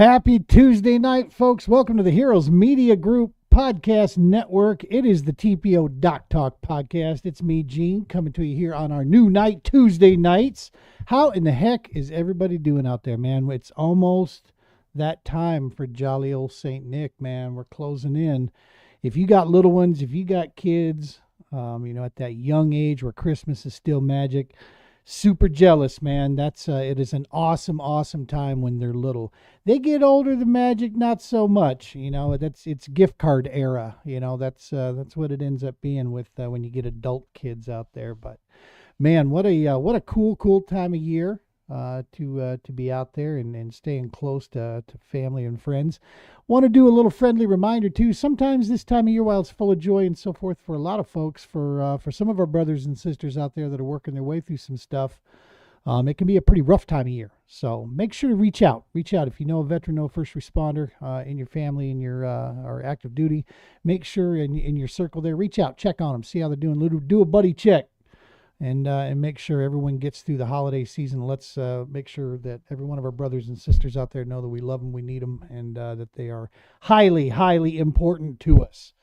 happy Tuesday night, folks. Welcome to the Heroes Media Group Podcast Network. It is the TPO Doc Talk Podcast. It's me, Gene, coming to you here on our new night, Tuesday nights. How in the heck is everybody doing out there, man? It's almost that time for jolly old St. Nick, man. We're closing in. If you got little ones, if you got kids, at that young age where Christmas is still magic, super jealous, man. It is an awesome time when they're little. They get older, the magic not so much. It's gift card era. That's what it ends up being with when you get adult kids out there. But man, what a cool time of year to be out there and staying close to family and friends. Want to do a little friendly reminder too. Sometimes this time of year, while it's full of joy and so forth for a lot of folks, for some of our brothers and sisters out there that are working their way through some stuff, it can be a pretty rough time of year. So make sure to reach out. If you know a veteran, know a first responder in your family, in your or active duty, make sure in your circle there, reach out, check on them, see how they're doing. Do a buddy check. And make sure everyone gets through the holiday season. Let's make sure that every one of our brothers and sisters out there know that we love them, we need them, and that they are highly important to us.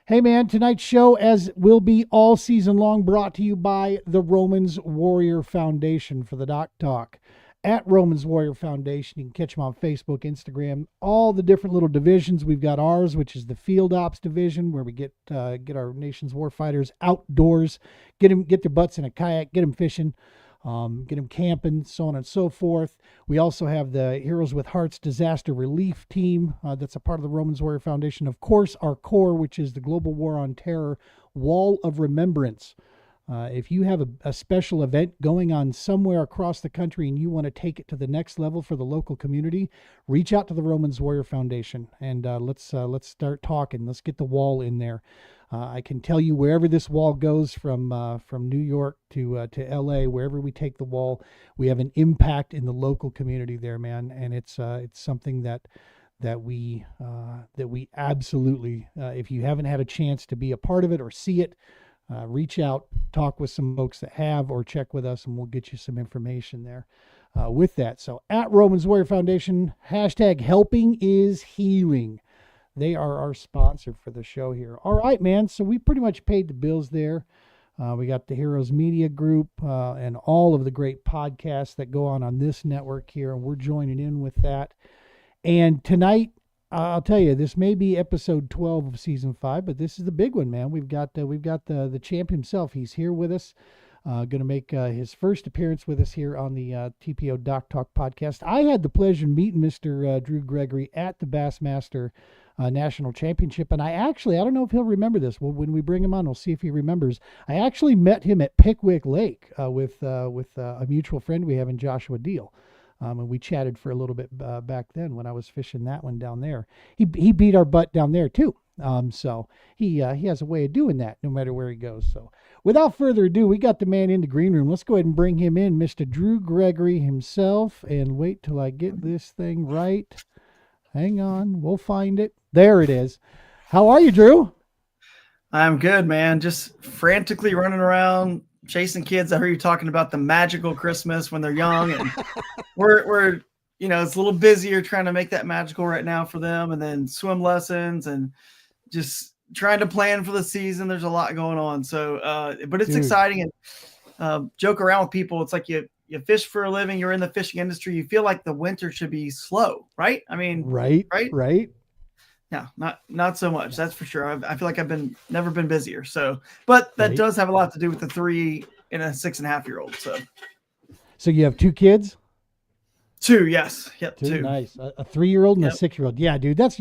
Hey, man, tonight's show, as will be all season long, brought to you by the Romans Warrior Foundation for the Doc Talk. At Romans Warrior Foundation, you can catch them on Facebook, Instagram, all the different little divisions. We've got ours, which is the Field Ops division, where we get our nation's war fighters outdoors, get their butts in a kayak, get them fishing, get them camping, so on and so forth. We also have the Heroes with Hearts Disaster Relief Team that's a part of the Romans Warrior Foundation. Of course, our core, which is the Global War on Terror Wall of Remembrance. If you have a special event going on somewhere across the country and you want to take it to the next level for the local community, reach out to the Romans Warrior Foundation and let's start talking. Let's get the wall in there. I can tell you wherever this wall goes from New York to LA, wherever we take the wall, we have an impact in the local community there, man. And it's something that we absolutely, if you haven't had a chance to be a part of it or see it, reach out, talk with some folks that have, or check with us, and we'll get you some information there with that. So at Romans Warrior Foundation, hashtag helping is healing. They are our sponsor for the show here. All right, man. So we pretty much paid the bills there. We got the Heroes Media Group and all of the great podcasts that go on this network here, and we're joining in with that. And tonight, I'll tell you, this may be episode 12 of season 5, but this is the big one, man. We've got the champ himself. He's here with us, going to make his first appearance with us here on the TPO Doc Talk podcast. I had the pleasure of meeting Mr. Drew Gregory at the Bassmaster National Championship, and I don't know if he'll remember this. Well, when we bring him on, we'll see if he remembers. I actually met him at Pickwick Lake with a mutual friend we have in Joshua Deal. And we chatted for a little bit back then when I was fishing that one down there. He beat our butt down there too. So he has a way of doing that no matter where he goes. So without further ado, we got the man in the green room. Let's go ahead and bring him in, Mr. Drew Gregory himself. And wait till I get this thing right. Hang on, we'll find it. There it is. How are you, Drew? I'm good, man. Just frantically running around, chasing kids. I heard you talking about the magical Christmas when they're young, and we're it's a little busier trying to make that magical right now for them, and then swim lessons and just trying to plan for the season. There's a lot going on. So, but it's exciting, and joke around with people. It's like you fish for a living. You're in the fishing industry. You feel like the winter should be slow, right? I mean, right. Yeah, not so much. That's for sure. I feel like I've never been busier. So, but that does have a lot to do with the 3 and a 6.5-year-old. So you have 2 kids? 2, yes. Yep, 2. Nice. A 3-year-old and a 6-year-old. Yeah, dude, that's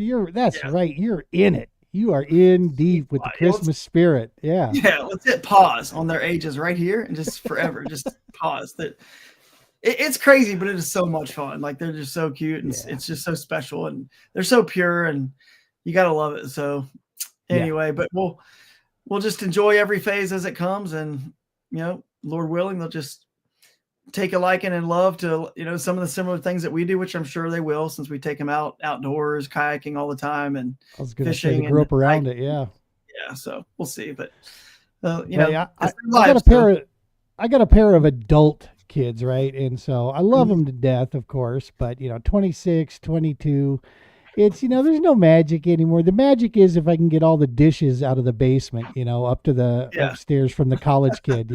right. You're in it. You are in deep with the Christmas spirit. Yeah. Yeah. Let's hit pause on their ages right here and just forever, just pause. It's crazy, but it is so much fun. Like, they're just so cute, and it's just so special, and they're so pure, and you got to love it. So anyway, but we'll just enjoy every phase as it comes, and, Lord willing, they'll just take a liking and love to, some of the similar things that we do, which I'm sure they will, since we take them outdoors, kayaking all the time, and I was going to fishing. say they grew up around it. Yeah. Yeah. So we'll see, but I got a pair of adult kids, right? And so I love them to death, of course, but 26, 22, it's, there's no magic anymore. The magic is if I can get all the dishes out of the basement, up to the Yeah. upstairs from the college kid,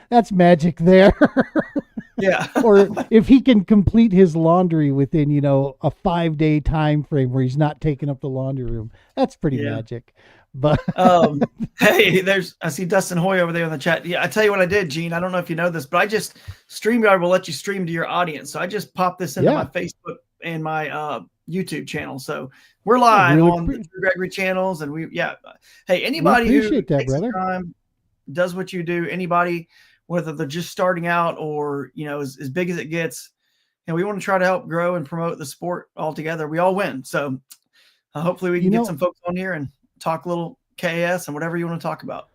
that's magic there. Yeah. Or if he can complete his laundry within, a 5-day time frame where he's not taking up the laundry room, that's pretty Yeah. magic. But Hey, I see Dustin Hoy over there in the chat. Yeah, I tell you what I did, Gene. I don't know if you know this, but StreamYard will let you stream to your audience. So I just popped this into my Facebook and my YouTube channel. So we're live on the Gregory channels, and hey, anybody who takes the time, does what you do, anybody, whether they're just starting out or as big as it gets, and we want to try to help grow and promote the sport altogether. We all win. So hopefully we can get some folks on here and talk a little KS and whatever you want to talk about.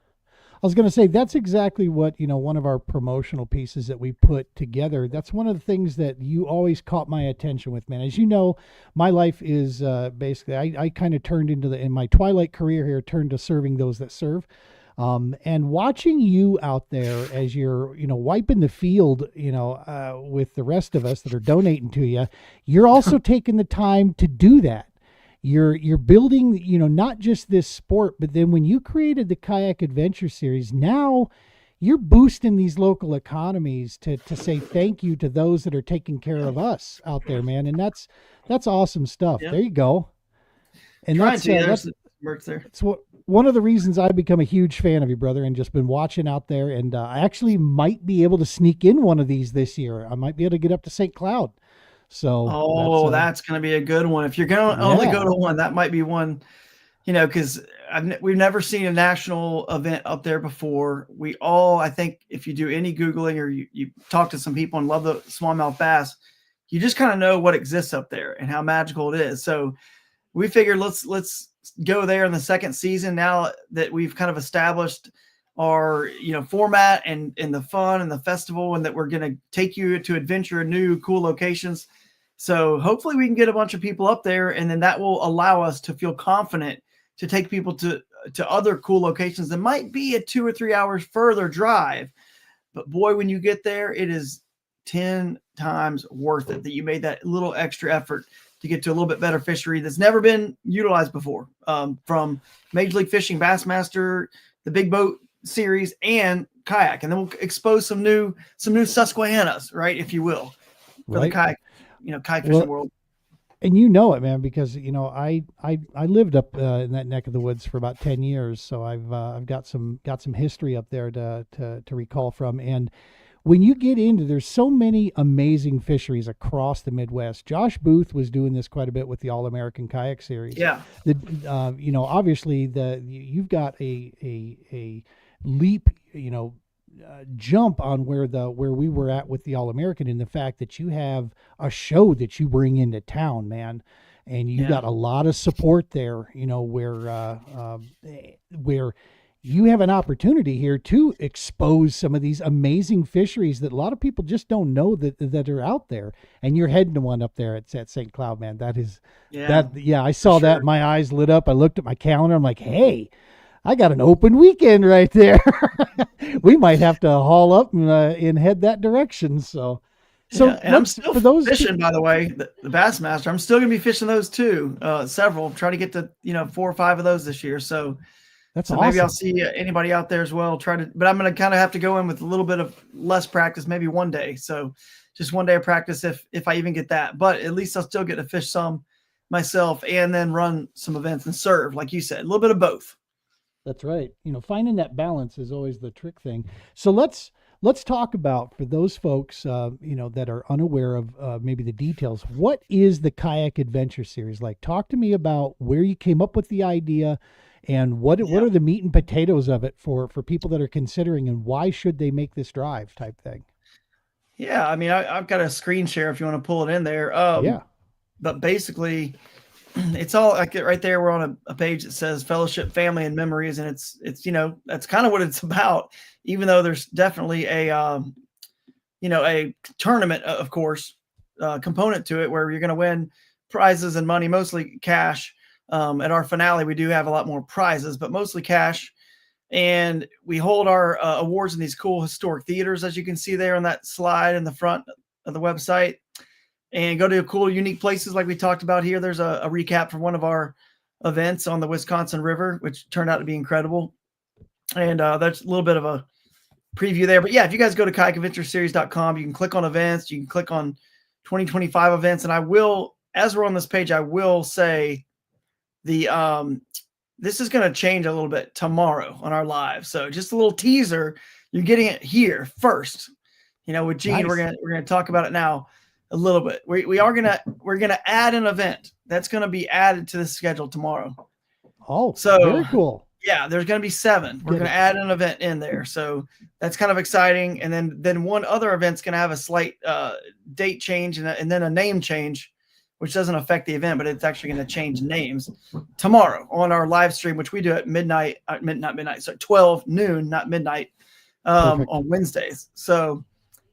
I was going to say that's exactly what, one of our promotional pieces that we put together. That's one of the things that you always caught my attention with, man. As you know, my life is basically, I kind of turned in my twilight career here, turned to serving those that serve. And watching you out there as you're, wiping the field, with the rest of us that are donating to you, you're also taking the time to do that. You're building, not just this sport, but then when you created the Kayak Adventure Series, now you're boosting these local economies to say thank you to those that are taking care of us out there, man. And that's awesome stuff. Yep. There you go. And that's one of the reasons I've become a huge fan of you, brother, and just been watching out there. And I actually might be able to sneak in one of these this year. I might be able to get up to St. Cloud. So that's going to be a good one. If you're going to only go to one, that might be one, because we've never seen a national event up there before. I think if you do any Googling or you talk to some people and love the smallmouth bass, you just kind of know what exists up there and how magical it is. So we figured let's go there in the second season now that we've kind of established our format and the fun and the festival, and that we're going to take you to adventure in new cool locations. So hopefully we can get a bunch of people up there, and then that will allow us to feel confident to take people to other cool locations that might be a 2 or 3 hours further drive. But boy, when you get there, it is 10 times worth it that you made that little extra effort to get to a little bit better fishery that's never been utilized before, from Major League Fishing, Bassmaster, the Big Boat Series, and kayak. And then we'll expose some new Susquehannas, right, if you will, for the kayak, kayak fishing world. And it, man, because I lived up in that neck of the woods for about 10 years, so I've got some history up there to recall from. And when you get into, there's so many amazing fisheries across the Midwest. Josh Booth was doing this quite a bit with the All-American Kayak Series. Yeah. Obviously you've got a leap, jump on where we were at with the All-American, in the fact that you have a show that you bring into town, man. And you got a lot of support there, where you have an opportunity here to expose some of these amazing fisheries that a lot of people just don't know that are out there. And you're heading to one up there at St. Cloud, man. That is, I saw that. My eyes lit up. I looked at my calendar. I'm like, hey, I got an open weekend right there. We might have to haul up and head that direction. So and I'm still fishing, by the way, the Bassmaster. I'm still going to be fishing those too. Several. Try to get to 4 or 5 of those this year. So that's awesome. Maybe I'll see anybody out there as well. But I'm going to kind of have to go in with a little bit of less practice, maybe one day. So just one day of practice if I even get that. But at least I'll still get to fish some myself and then run some events and serve, like you said, a little bit of both. That's right. Finding that balance is always the trick thing. So let's talk about, for those folks, that are unaware of maybe the details, what is the Kayak Adventure Series like? Talk to me about where you came up with the idea and what are the meat and potatoes of it for people that are considering, and why should they make this drive type thing? Yeah. I mean, I've got a screen share if you want to pull it in there. But basically, it's all like right there. We're on a page that says fellowship, family, and memories. And it's, that's kind of what it's about, even though there's definitely a tournament, of course, component to it where you're going to win prizes and money, mostly cash. At our finale, we do have a lot more prizes, but mostly cash. and we hold our awards in these cool historic theaters, as you can see there on that slide in the front of the website, and go to cool, unique places like we talked about here. There's a recap from one of our events on the Wisconsin River, which turned out to be incredible. And that's a little bit of a preview there. But yeah, if you guys go to kayasadventureseries.com, you can click on events, you can click on 2025 events. And I will, as we're on this page, I will say this is going to change a little bit tomorrow on our live. So just a little teaser. You're getting it here first. With Gene, Nice. we're gonna talk about it now a little bit. We're gonna add an event that's gonna be added to the schedule tomorrow. Oh, So very cool. yeah, there's gonna be 7. We're gonna add an event in there, so that's kind of exciting. And then one other event's gonna have a slight date change and then a name change, which doesn't affect the event, but it's actually going to change names tomorrow on our live stream, which we do at midnight, not midnight, so 12 noon, not midnight, on Wednesdays. So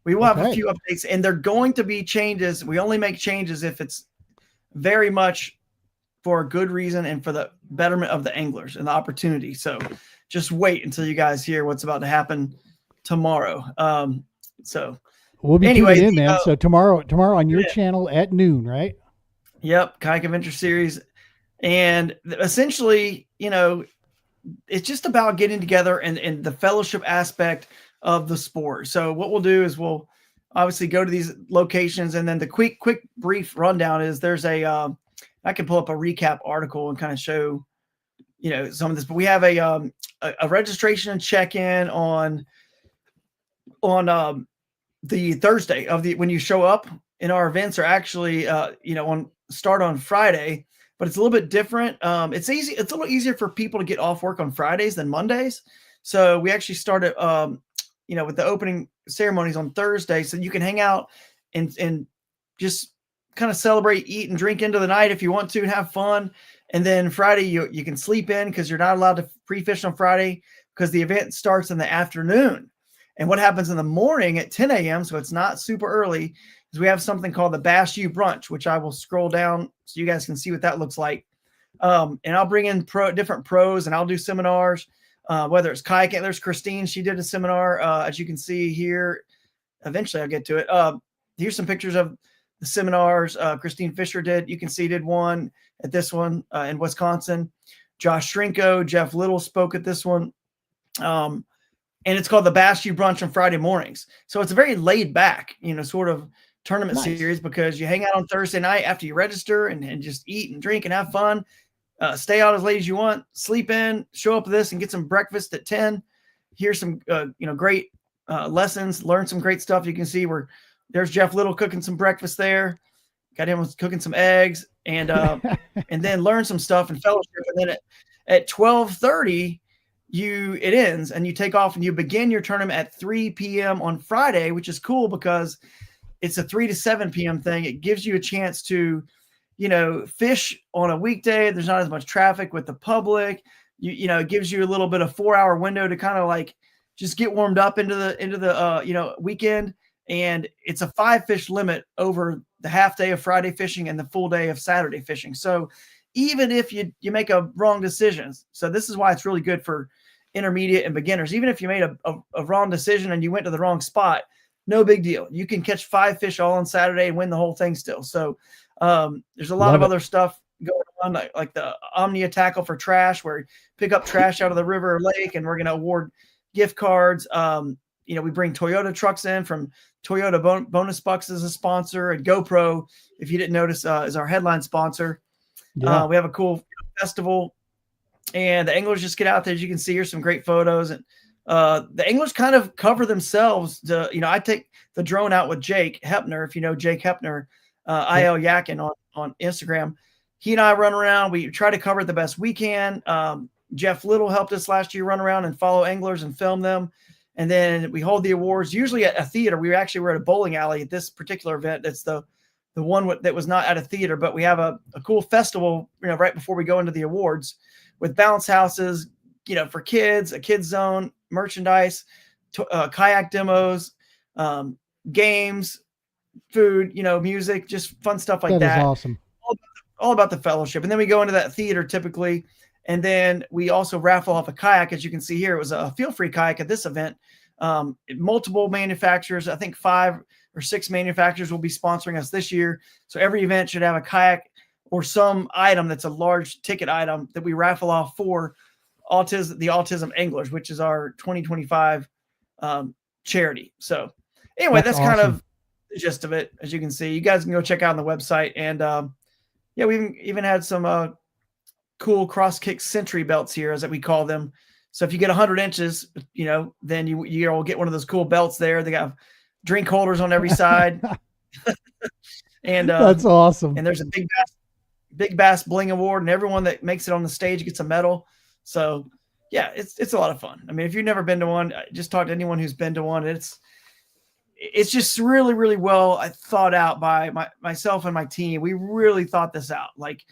we will have a few updates, and they're going to be changes. We only make changes if it's very much for a good reason and for the betterment of the anglers and the opportunity. So just wait until you guys hear what's about to happen tomorrow. So we'll be tuning in, man. So tomorrow on your channel at noon, right? Yep, Kayak Adventure Series. And essentially, it's just about getting together and the fellowship aspect of the sport. So what we'll do is we'll obviously go to these locations, and then the quick brief rundown is there's I can pull up a recap article and kind of show some of this, but we have a registration and check-in on the Thursday of when you show up. And our events are actually start on Friday, but it's a little bit different. It's easy. It's a little easier for people to get off work on Fridays than Mondays. So we actually started, with the opening ceremonies on Thursday, so you can hang out and just kind of celebrate, eat and drink into the night if you want to, and have fun. And then Friday you can sleep in because you're not allowed to pre-fish on Friday because the event starts in the afternoon. And what happens in the morning at 10 a.m., so it's not super early, is we have something called the Bass U Brunch, which I will scroll down so you guys can see what that looks like. And I'll bring in different pros, and I'll do seminars, whether it's kayaking. There's Christine. She did a seminar, as you can see here. Eventually I'll get to it. Here's some pictures of the seminars Christine Fisher did. You can see did one at this one in Wisconsin. Josh Shrinko, Jeff Little spoke at this one. And it's called the Bass U Brunch on Friday mornings. So it's a very laid back, sort of tournament series, because you hang out on Thursday night after you register and just eat and drink and have fun. Stay out as late as you want, sleep in, show up to this and get some breakfast at 10. Hear some, great lessons, learn some great stuff. You can see where there's Jeff Little cooking some breakfast there. Got him cooking some eggs and then learn some stuff and fellowship. And then at 12:30, it ends and you take off and you begin your tournament at 3 p.m. on Friday, which is cool because it's a 3 to 7 p.m. thing. It gives you a chance to, fish on a weekday. There's not as much traffic with the public. It gives you a little bit of 4-hour window to kind of like just get warmed up into the weekend. And it's a 5 fish limit over the half day of Friday fishing and the full day of Saturday fishing. So even if you make a wrong decision, so this is why it's really good for intermediate and beginners. Even if you made a wrong decision and you went to the wrong spot, no big deal. You can catch 5 fish all on Saturday and win the whole thing still. So there's a lot of other stuff going on, like the Omnia tackle for trash, where you pick up trash out of the river or lake, and we're going to award gift cards. We bring Toyota trucks in from Toyota Bonus Bucks as a sponsor, and GoPro, if you didn't notice, is our headline sponsor. Yeah. We have a cool festival, and the anglers just get out there. As you can see, here's some great photos, and the anglers kind of cover themselves. I take the drone out with Jake Hepner. If you know Jake Hepner, IL Yakin on Instagram. He and I run around. We try to cover it the best we can. Jeff Little helped us last year run around and follow anglers and film them. And then we hold the awards, usually at a theater. We actually were at a bowling alley at this particular event. That's the one that was not at a theater, but we have a cool festival, right before we go into the awards, with bounce houses, for kids, a kids zone, merchandise, kayak demos, games, food, music, just fun stuff like that. That is awesome. All about the fellowship. And then we go into that theater typically, And then we also raffle off a kayak. As you can see here, it was a feel-free kayak at this event. Multiple manufacturers, I think 5 or 6 manufacturers will be sponsoring us this year. So every event should have a kayak or some item that's a large ticket item that we raffle off for the Autism Anglers, which is our 2025 charity. So anyway, that's awesome. kind of the gist of it. As you can see, you guys can go check out on the website. And yeah, we even had some cool cross kick century belts here, as we call them. So if you get 100 inches, then you'll get one of those cool belts there. They got drink holders on every side. And that's awesome. And there's a big bass bling award, and everyone that makes it on the stage gets a medal. So yeah, it's a lot of fun. I mean, if you've never been to one, just talk to anyone who's been to one. It's just really, really well thought out by myself and my team. We really thought this out. Like,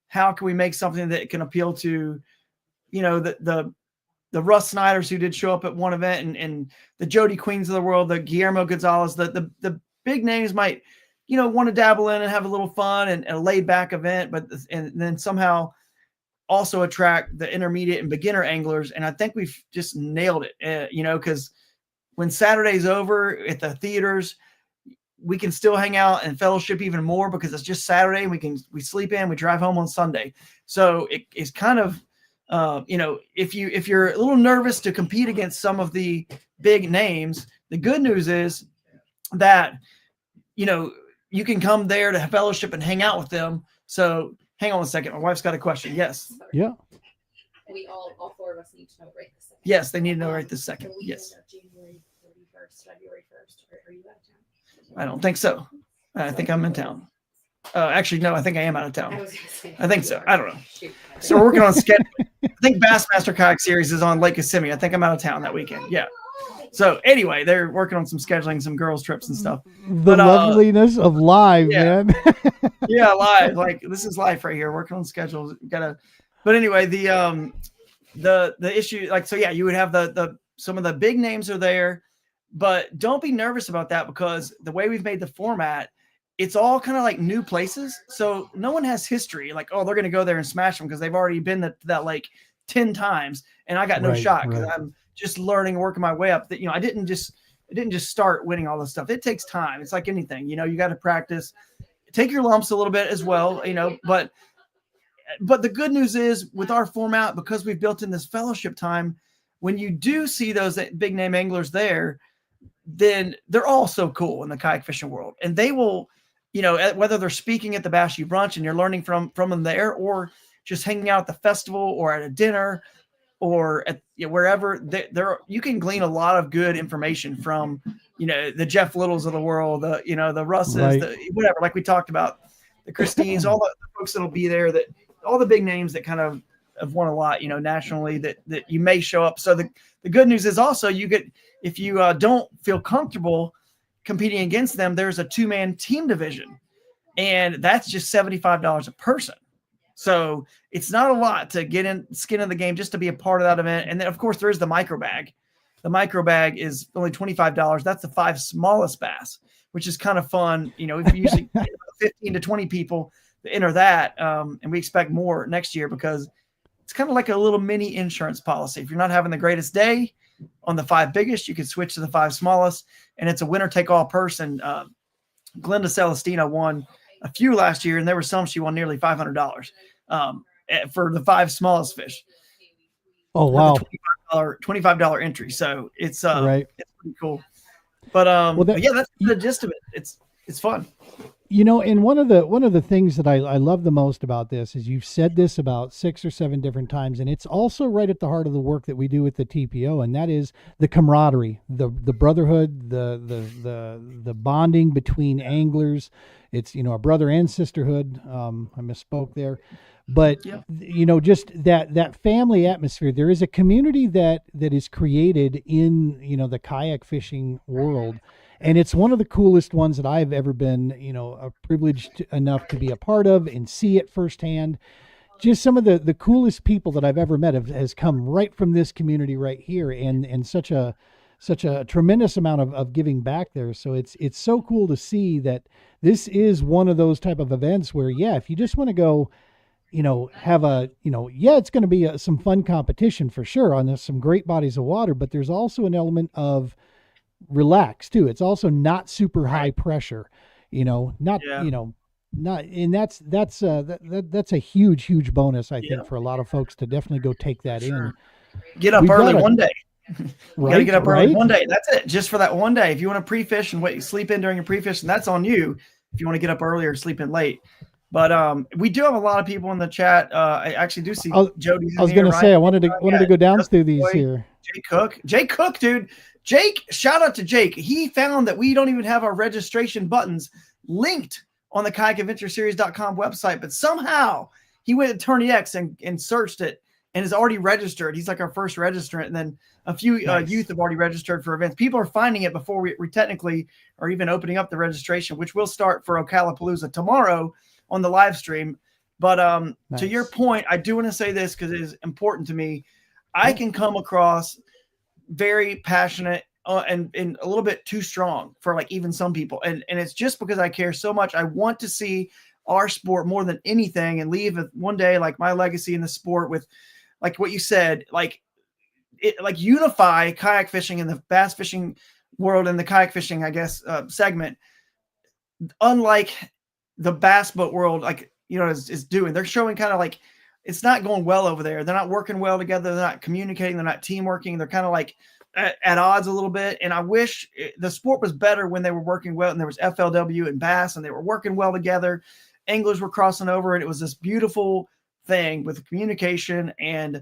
how can we make something that can appeal to, the Russ Snyders who did show up at one event, and the Jody Queens of the world, the Guillermo Gonzalez, the big names might, want to dabble in and have a little fun and a laid back event, and then somehow also attract the intermediate and beginner anglers. And I think we've just nailed it, because when Saturday's over at the theaters, we can still hang out and fellowship even more because it's just Saturday. We sleep in, we drive home on Sunday. So it's kind of, if you're a little nervous to compete against some of the big names, the good news is that, you can come there to fellowship and hang out with them. So hang on a second. My wife's got a question. Yes. Yeah. We all 4 of us need to know right this second. Yes, they need to know right this second. So yes. January 31st, February 1st. Are you out of town? I don't think so. I think I'm in town. Actually, no, I think I am out of town. I think so. I don't know. Shoot. So we're working on scheduling. I think Bassmaster Kayak Series is on Lake Kissimmee. I think I'm out of town that weekend. Yeah. So anyway, they're working on some scheduling, some girls trips and stuff. The loveliness of live, man. Yeah, live. Like, this is life right here. Working on schedules. But anyway, the issue, like, so yeah, you would have some of the big names are there, but don't be nervous about that, because the way we've made the format, it's all kind of like new places. So no one has history. Like, oh, they're going to go there and smash them because they've already been to that lake 10 times. And I got no shot because I'm just learning, working my way up. That, I didn't just start winning all this stuff. It takes time. It's like anything, you got to practice, take your lumps a little bit as well, but the good news is with our format, because we've built in this fellowship time, when you do see those big name anglers there, then they're all so cool in the kayak fishing world. And they will, whether they're speaking at the Bass U Brunch and you're learning from them there, or just hanging out at the festival or at a dinner or at wherever, you can glean a lot of good information from, the Jeff Littles of the world, the Russes, whatever, like we talked about, the Christines, all the folks that'll be there, that all the big names that kind of have won a lot, nationally, that you may show up. So the good news is also if you don't feel comfortable competing against them, there's a 2-man team division, and that's just $75 a person. So it's not a lot to get in skin in the game just to be a part of that event. And then of course there is the micro bag. The micro bag is only $25. That's the 5 smallest bass, which is kind of fun. If you usually get 15 to 20 people to enter that. And we expect more next year, because it's kind of like a little mini insurance policy. If you're not having the greatest day on the 5 biggest, you can switch to the 5 smallest, and it's a winner take all person. Glenda Celestina won a few last year, and there were some she won nearly $500 for the 5 smallest fish. Oh wow! $25 entry. So it's right. It's pretty cool. But but yeah, that's the gist of it. It's fun. And one of the things that I love the most about this is you've said this about 6 or 7 different times, and it's also right at the heart of the work that we do with the TPO, and that is the camaraderie, the brotherhood, the bonding between anglers. It's a brother and sisterhood. I misspoke there, but just that family atmosphere. There is a community that is created in the kayak fishing world. And it's one of the coolest ones that I've ever been, privileged enough to be a part of and see it firsthand. Just some of the coolest people that I've ever met has come right from this community right here, and such a tremendous amount of giving back there. So it's so cool to see that this is one of those type of events where, if you just want to go, have a, yeah, it's going to be some fun competition for sure on this, some great bodies of water, but there's also an element of relax too. It's also not super high Right. pressure, not, Yeah. not, and that's a huge bonus, I Yeah. think, for a lot of folks to definitely go take For that in. sure. Get up We've early got a, one day. You got to right, get up early right. one day. That's it. Just for that one day. If you want to pre-fish and wait, sleep in during your pre-fish, and that's on you. If you want to get up early or sleep in late. But we do have a lot of people in the chat. I actually do see Jody's I in was here. going to Ryan, say, I wanted to go down Justin through these Boy, here. Jake Cook, dude. Jake, shout out to Jake. He found that we don't even have our registration buttons linked on the kayakadventureseries.com website, but somehow he went to Tourney X and searched it and is already registered. He's like our first registrant, and then a few Nice. youth have already registered for events. People are finding it before we technically are even opening up the registration, which will start for Ocala tomorrow on the live stream. But Nice. to your point, I do want to say this because it is important to me. I can come across very passionate and a little bit too strong for like even some people. And it's just because I care so much. I want to see our sport more than anything and leave one day like my legacy in the sport with like what you said, like unify kayak fishing and the bass fishing world and the kayak fishing, I guess, segment. Unlike the bass boat world, like, is doing, they're showing kind of like, it's not going well over there. They're not working well together. They're not communicating. They're not team working. They're kind of like at odds a little bit. And I wish the sport was better when they were working well. And there was FLW and bass and they were working well together. Anglers were crossing over and it was this beautiful thing with communication. And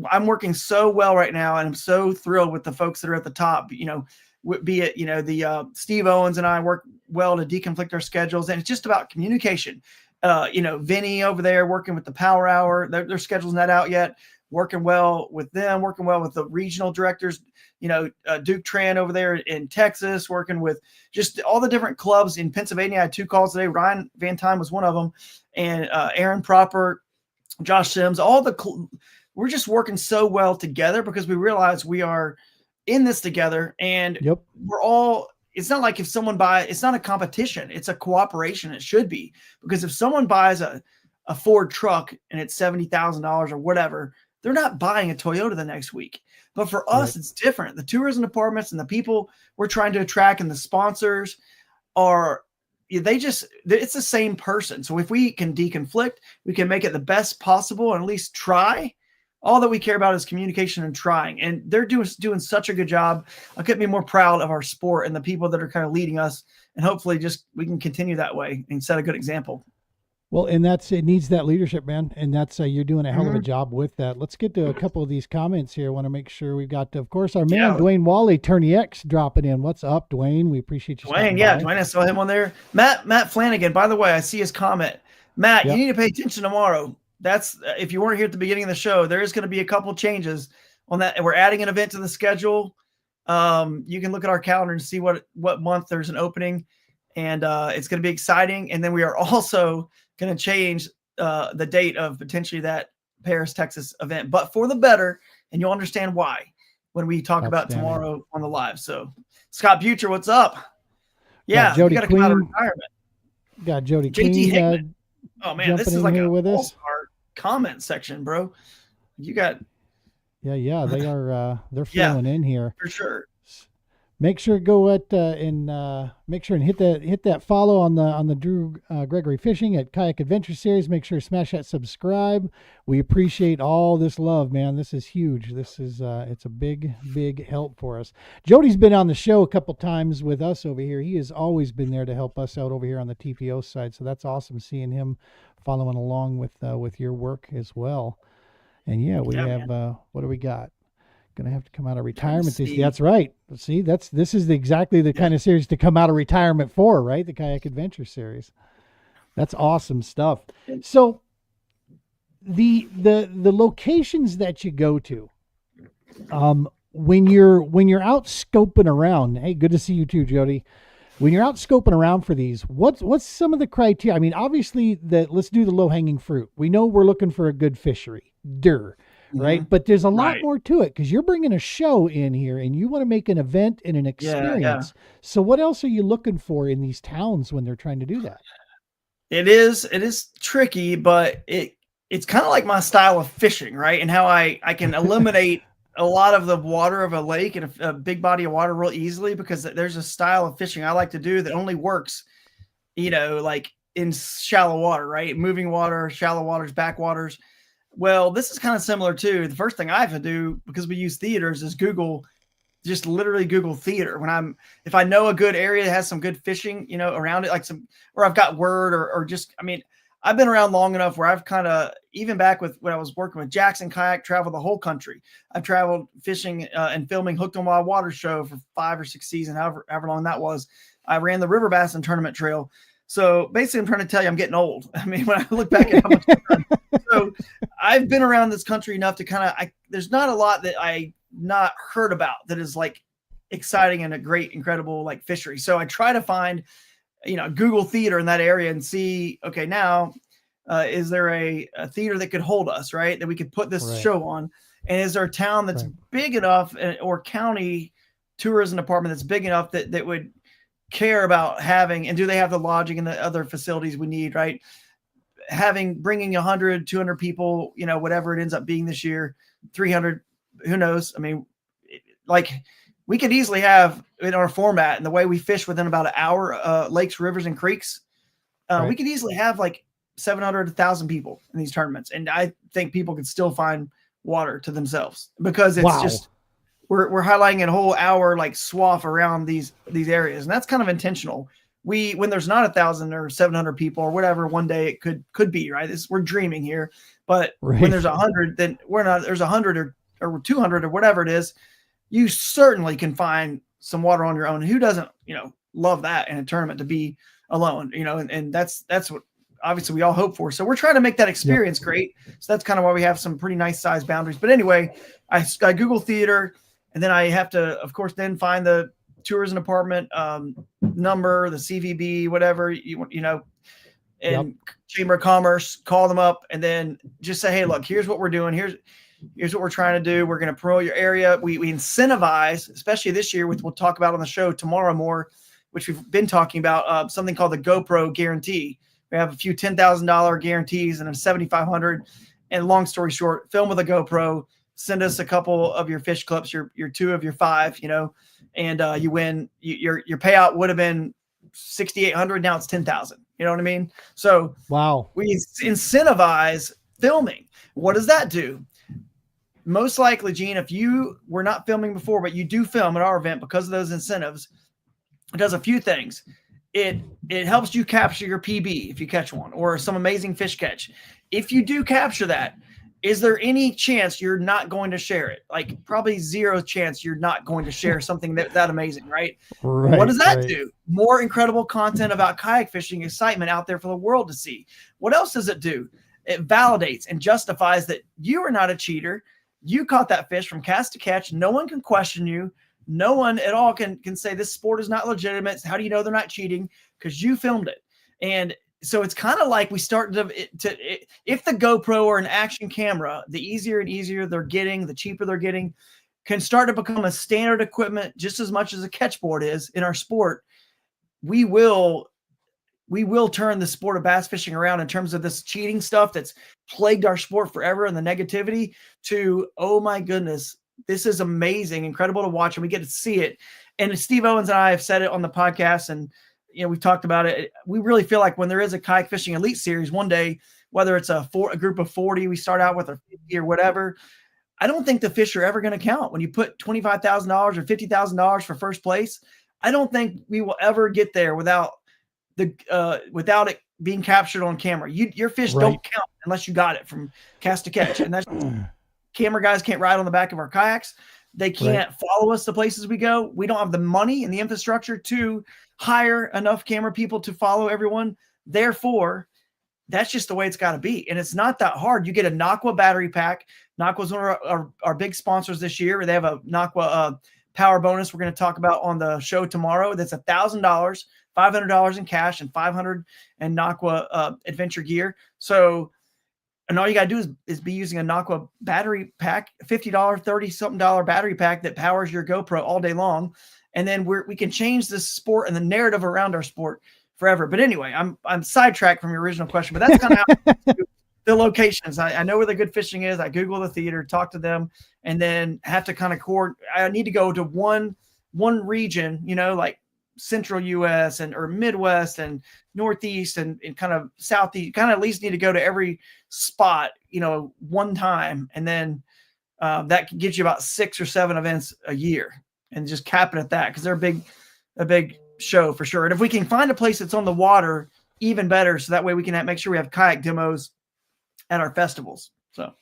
I'm working so well right now. And I'm so thrilled with the folks that are at the top, be it, the Steve Owens and I work well to deconflict our schedules. And it's just about communication. Vinny over there working with the Power Hour, their schedule's not out yet, working well with them, working well with the regional directors, Duke Tran over there in Texas, working with just all the different clubs in Pennsylvania. I had 2 calls today. Ryan Van Tine was one of them, and Aaron Proper, Josh Sims, we're just working so well together because we realize we are in this together, and we're all, it's not like if someone it's not a competition. It's a cooperation. It should be, because if someone buys a Ford truck and it's $70,000 or whatever, they're not buying a Toyota the next week. But for us, It's different. The tourism departments and the people we're trying to attract and the sponsors it's the same person. So if we can deconflict, we can make it the best possible and at least try. All that we care about is communication and trying. And they're doing such a good job. I couldn't be more proud of our sport and the people that are kind of leading us. And hopefully we can continue that way and set a good example. Well, and it needs that leadership, man. And that's, you're doing a hell of a job with that. Let's get to a couple of these comments here. I want to make sure we've got, of course, our man, Dwayne Wally, Tourney X, dropping in. What's up, Dwayne? We appreciate you. Dwayne, Dwayne, I saw him on there. Matt Flanagan, by the way, I see his comment. Matt, you need to pay attention tomorrow. That's, if you weren't here at the beginning of the show, there is going to be a couple changes on that. And we're adding an event to the schedule. You can look at our calendar and see what month there's an opening, and it's going to be exciting. And then we are also going to change the date of potentially that Paris, Texas event, but for the better. And you'll understand why when we talk about tomorrow on the live. So Scott Butcher, what's up? Yeah. Jody you got to come out of retirement. Got Jody JT Queen. Oh man, this is like a all-star comment section, bro. You got. Yeah. They are, they're flowing in here. For sure. Make sure to go make sure and hit that follow on the Drew Gregory Fishing at Kayak Adventure Series. Make sure to smash that subscribe. We appreciate all this love, man. This is huge. This is it's a big help for us. Jody's been on the show a couple times with us over here. He has always been there to help us out over here on the TPO side. So that's awesome seeing him following along with your work as well. And we have what do we got? Gonna have to come out of retirement. That's right. See, this is exactly the kind of series to come out of retirement for, right? The Kayak Adventure Series. That's awesome stuff. So the locations that you go to, when you're out scoping around, hey, good to see you too, Jody. When you're out scoping around for these, what's some of the criteria? I mean, obviously let's do the low hanging fruit. We know we're looking for a good fishery. Right. But there's a lot more to it, because you're bringing a show in here and you want to make an event and an experience. So what else are you looking for in these towns when they're trying to do that? It is tricky, but it's kind of like my style of fishing, right? And how I can eliminate a lot of the water of a lake and a big body of water real easily, because there's a style of fishing I like to do that only works, like in shallow water, right? Moving water, shallow waters, backwaters. Well, this is kind of similar too. The first thing I have to do, because we use theaters, is just literally Google theater. If I know a good area that has some good fishing, around it, or I've got word or just, I've been around long enough where I've kind of, even back with when I was working with Jackson Kayak, traveled the whole country. I've traveled fishing and filming Hooked on Wild Water show for 5 or 6 seasons, however long that was. I ran the River Bassin Tournament Trail. So basically, I'm trying to tell you, I'm getting old. When I look back at how much I've done. So I've been around this country enough to there's not a lot that I not heard about that is like exciting and a great, incredible like fishery. So I try to find, Google theater in that area and see, okay, now is there a theater that could hold us, right? That we could put this show on. And is there a town that's big enough, or county tourism department that's big enough that would care about having, and do they have the lodging and the other facilities we need, right? Bringing 100, 200 people, whatever it ends up being this year, 300, who knows? We could easily have in our format and the way we fish within about an hour, lakes, rivers, and creeks. We could easily have like 700, 1,000 people in these tournaments. And I think people could still find water to themselves, because it's just, we're highlighting a whole hour, like swath around these areas. And that's kind of intentional. When there's not 1,000 or 700 people or whatever, one day it could be, right. We're dreaming here, but when there's 100, then there's 100 or 200 or whatever it is, you certainly can find some water on your own. Who doesn't, love that in a tournament to be alone, and that's what obviously we all hope for. So we're trying to make that experience great. So that's kind of why we have some pretty nice size boundaries. But anyway, I Google theater, and then I have to, of course, then find the tourism department number, the CVB, whatever, and Chamber of Commerce, call them up, and then just say, hey, look, here's what we're doing. Here's what we're trying to do. We're going to promote your area. We incentivize, especially this year, we'll talk about on the show tomorrow more, which we've been talking about, something called the GoPro guarantee. We have a few $10,000 guarantees and a $7,500. And long story short, film with a GoPro, send us a couple of your fish clips, your 2 of your 5, and you win. Your payout would have been $6,800. Now it's $10,000. You know what I mean? So we incentivize filming. What does that do? Most likely, Gene, if you were not filming before, but you do film at our event because of those incentives, it does a few things. It helps you capture your PB if you catch one, or some amazing fish catch. If you do capture that, is there any chance you're not going to share it? Like probably 0 chance you're not going to share something that amazing, right? What does that do? More incredible content about kayak fishing, excitement out there for the world to see. What else does it do? It validates and justifies that you are not a cheater. You caught that fish from cast to catch. No one can question you. No one at all can say this sport is not legitimate. How do you know they're not cheating? Because you filmed it. And so it's kind of like we start if the GoPro or an action camera, the easier and easier they're getting, the cheaper they're getting, can start to become a standard equipment just as much as a catch board is in our sport. We will turn the sport of bass fishing around in terms of this cheating stuff that's plagued our sport forever, and the negativity to, oh my goodness, this is amazing, incredible to watch, and we get to see it. And Steve Owens and I have said it on the podcast, and we've talked about it. We really feel like when there is a kayak fishing elite series one day, whether it's a group of 40, we start out with, or 50 or whatever, I don't think the fish are ever going to count. When you put $25,000 or $50,000 for first place, I don't think we will ever get there without it being captured on camera. Your fish don't count unless you got it from cast to catch. And that's camera guys can't ride on the back of our kayaks. They can't follow us to places we go. We don't have the money and the infrastructure to hire enough camera people to follow everyone. Therefore, that's just the way it's got to be. And it's not that hard. You get a Naqua battery pack. Naqua is one of our big sponsors this year. They have a Naqua power bonus we're going to talk about on the show tomorrow. That's $1,000, $500 in cash, and $500 in Naqua adventure gear. So, and all you got to do is be using a Naqua battery pack, $50, $30-something battery pack that powers your GoPro all day long. And then we can change this sport and the narrative around our sport forever. But anyway, I'm sidetracked from your original question, but that's kind of how the locations. I know where the good fishing is. I Google the theater, talk to them, and then have to kind of I need to go to one region, like central US or Midwest and Northeast and kind of Southeast, kind of at least need to go to every spot, one time. And then that gives you about 6 or 7 events a year, and just cap it at that, because they're a big show for sure. And if we can find a place that's on the water, even better. So that way we can make sure we have kayak demos at our festivals. So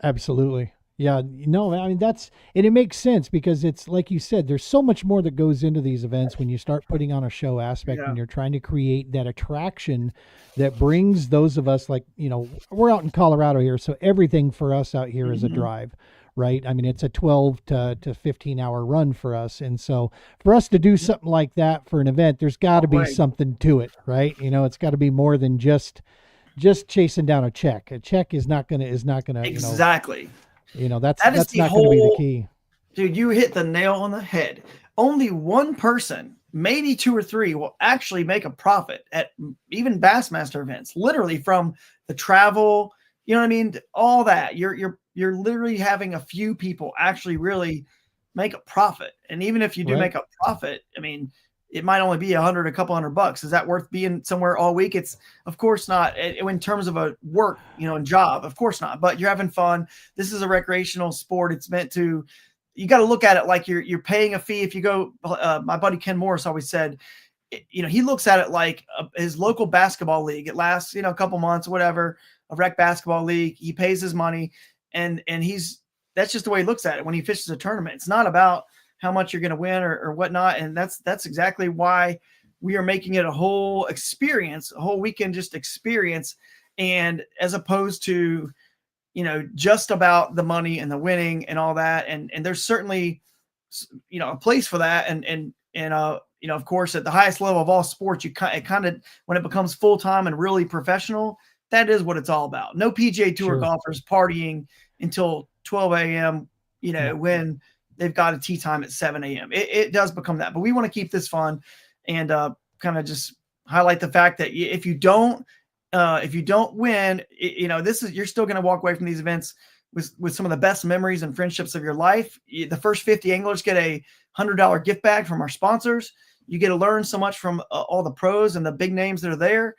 absolutely. Yeah, no, I mean, and it makes sense, because it's like you said, there's so much more that goes into these events when you start putting on a show aspect, Yeah. and you're trying to create that attraction that brings those of us, like, we're out in Colorado here. So everything for us out here is a drive, right? I mean, it's a 12 to 15 hour run for us. And so for us to do something like that for an event, there's got to be something to it, right? It's got to be more than just chasing down a check. A check is not gonna exactly. That's not going to be the key. Dude, you hit the nail on the head. Only one person, maybe 2 or 3, will actually make a profit at even Bassmaster events, literally from the travel, you know what I mean? All that. You're literally having a few people actually really make a profit. And even if you do make a profit, I mean, it might only be a couple $100. Is that worth being somewhere all week? It's of course not. In terms of a work, and job, of course not. But you're having fun. This is a recreational sport. It's meant to. You got to look at it like you're paying a fee. If you go, my buddy Ken Morris always said, he looks at it like his local basketball league. It lasts, a couple months, whatever. A rec basketball league. He pays his money, and that's just the way he looks at it when he fishes a tournament. It's not about how much you're going to win or whatnot. And that's exactly why we are making it a whole experience, a whole weekend, just experience. And as opposed to, just about the money and the winning and all that. And there's certainly, a place for that. And of course, at the highest level of all sports, it kind of, when it becomes full-time and really professional, that is what it's all about. No PGA Tour golfers partying until 12 a.m., when they've got a tee time at 7 a.m. It does become that, but we want to keep this fun and kind of just highlight the fact that if you don't win, you're still going to walk away from these events with some of the best memories and friendships of your life. The first 50 anglers get a $100 gift bag from our sponsors. You get to learn so much from all the pros and the big names that are there,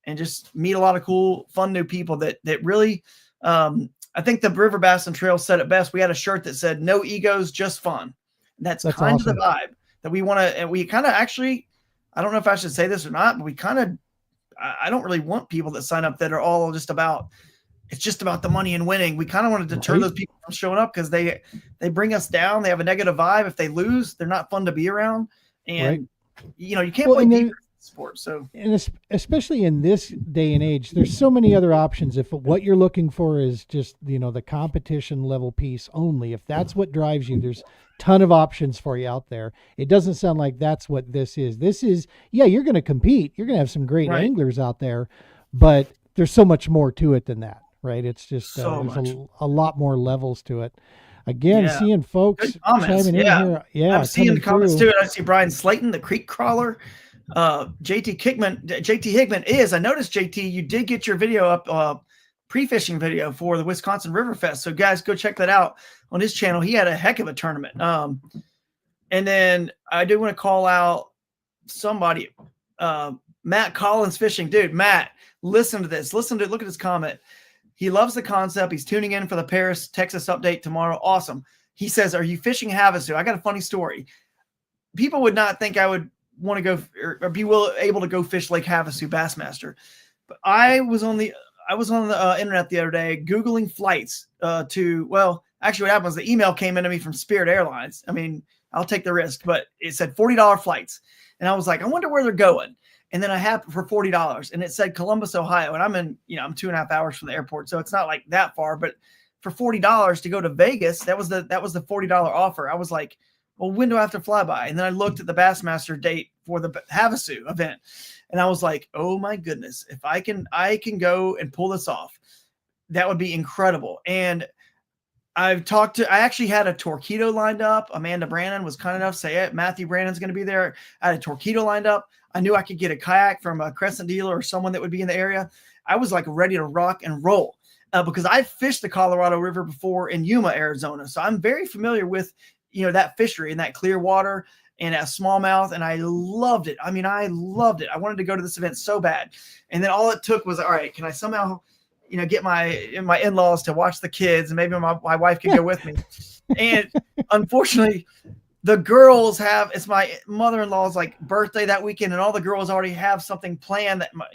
and just meet a lot of cool, fun new people that really, I think the River Bass and Trail said it best. We had a shirt that said "No egos, just fun." That's kind of the vibe that we want to, and we kind of actually, I don't know if I should say this or not, but we kind of, I don't really want people that sign up that are all just about the money and winning. We kind of want to deter those people from showing up, because they bring us down. They have a negative vibe. If they lose, they're not fun to be around. And you can't play defense in sport. So, and especially in this day and age, there's so many other options. If what you're looking for is just the competition level piece only, if that's what drives you, there's a ton of options for you out there. It doesn't sound like that's what this is. This is, you're going to compete. You're going to have some great anglers out there, but there's so much more to it than that, right? It's just there's a lot more levels to it. Again, seeing folks chiming in here. Yeah, I'm seeing the comments too. And I see Brian Slayton, the creek crawler. JT Hickman is. I noticed, JT, you did get your video up, pre-fishing video for the Wisconsin River Fest. So guys, go check that out on his channel. He had a heck of a tournament. And then I do want to call out somebody, Matt Collins Fishing. Dude, Matt, listen to this. Look at his comment. He loves the concept. He's tuning in for the Paris, Texas update tomorrow. Awesome. He says, "Are you fishing Havasu?" I got a funny story. People would not think I would want to go or be able to go fish Lake Havasu Bassmaster, but I was on the internet the other day Googling flights actually what happened was the email came into me from Spirit Airlines. I mean, I'll take the risk, but it said $40 flights. And I was like, I wonder where they're going. And then I happened for $40, and it said Columbus, Ohio. And I'm in, I'm 2.5 hours from the airport. So it's not like that far, but for $40 to go to Vegas, that was the $40 offer. I was like, well, when do I have to fly by? And then I looked at the Bassmaster date for the Havasu event, and I was like, oh my goodness, if I can go and pull this off, that would be incredible. And I actually had a Torpedo lined up. Amanda Brannon was kind enough to say it. Matthew Brannon's going to be there. I had a Torpedo lined up. I knew I could get a kayak from a Crescent dealer or someone that would be in the area. I was like ready to rock and roll because I fished the Colorado River before in Yuma, Arizona. So I'm very familiar with, that fishery and that clear water and a smallmouth. And I loved it. I mean, I loved it. I wanted to go to this event so bad. And then all it took was, all right, can I somehow, get my in-laws to watch the kids, and maybe my wife can go with me. And unfortunately, the girls it's my mother-in-law's like birthday that weekend, and all the girls already have something planned that my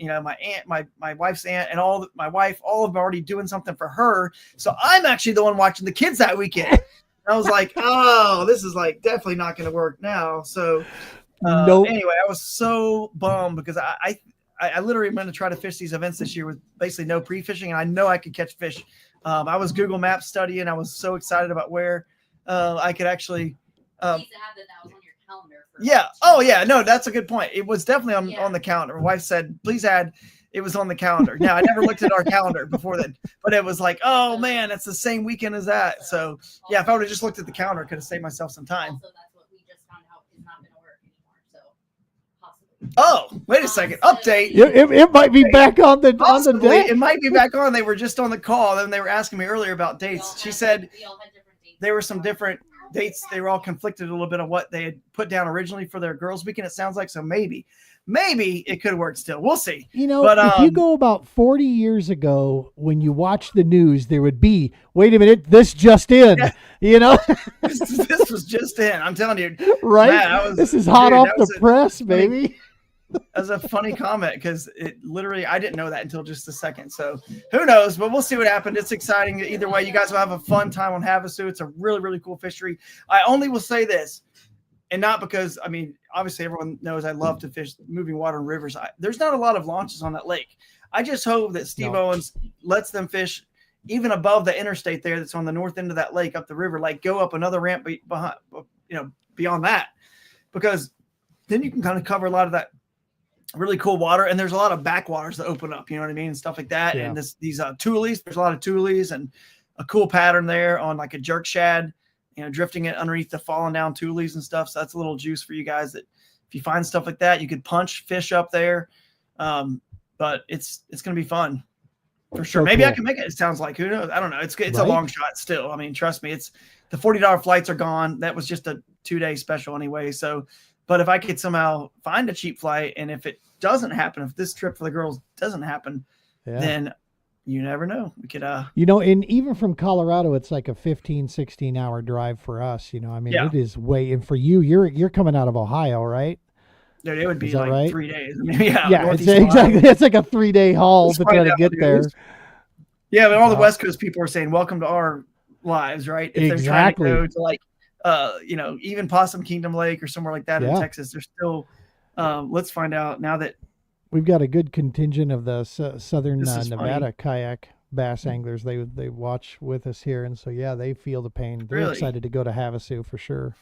aunt, my wife's aunt, and my wife, all of them are already doing something for her. So I'm actually the one watching the kids that weekend. And I was like, oh, this is like definitely not going to work now. So Nope. Anyway, I was so bummed because I literally am going to try to fish these events this year with basically no pre-fishing, and I know I could catch fish. I was Google Maps studying. I was so excited about where I could actually. That was on your calendar. Yeah. Oh, yeah. No, that's a good point. It was definitely on the calendar. My wife said, please add. It was on the calendar. Now, I never looked at our calendar before then, but it was like, oh, man, it's the same weekend as that. So, yeah, if I would have just looked at the calendar, I could have saved myself some time. Also, that's what we just found out is not going to work anymore. So, possibly. Oh, wait a second. Update. It might be back on the deck. It might be back on. They were just on the call. Then they were asking me earlier about dates. She said there were some different dates. They were all conflicted a little bit of what they had put down originally for their girls' weekend. It sounds like, so maybe it could work still. We'll see. But if you go about 40 years ago, when you watch the news, there would be, wait a minute, this just in, This was just in. I'm telling you. Right? Man, this is hot off the press, baby. That was a funny comment because it literally, I didn't know that until just a second. So who knows, but we'll see what happened. It's exciting. Either way, you guys will have a fun time on Havasu. It's a really, really cool fishery. I only will say this, and not because, I mean, obviously everyone knows I love to fish moving water and rivers. There's not a lot of launches on that lake. I just hope that Steve Owens lets them fish even above the interstate there that's on the north end of that lake up the river, like go up another ramp behind, beyond that, because then you can kind of cover a lot of that really cool water, and there's a lot of backwaters that open up, you know what I mean, and stuff like that. Yeah. And these tules, there's a lot of tules and a cool pattern there on like a jerk shad, drifting it underneath the falling down tules and stuff. So that's a little juice for you guys that if you find stuff like that, you could punch fish up there. But it's going to be fun for sure. So maybe cool. I can make it. It sounds like, who knows? I don't know. It's right? A long shot still. I mean, trust me, the $40 flights are gone. That was just a 2-day special anyway. So, but if I could somehow find a cheap flight, and if it doesn't happen, if this trip for the girls doesn't happen, then you never know. We could, and even from Colorado, it's like a 15, 16 hour drive for us. It is way, and for you, you're coming out of Ohio, right? Dude, it would be like right? 3 days. Exactly. It's like a 3-day haul to try to get there. Yeah, but all the West Coast people are saying, welcome to our lives, right? If they're trying to go to like, even Possum Kingdom Lake or somewhere like that in Texas, they're still, let's find out now that we've got a good contingent of the southern Nevada kayak bass anglers. They watch with us here, and so they feel the pain. They're excited to go to Havasu for sure.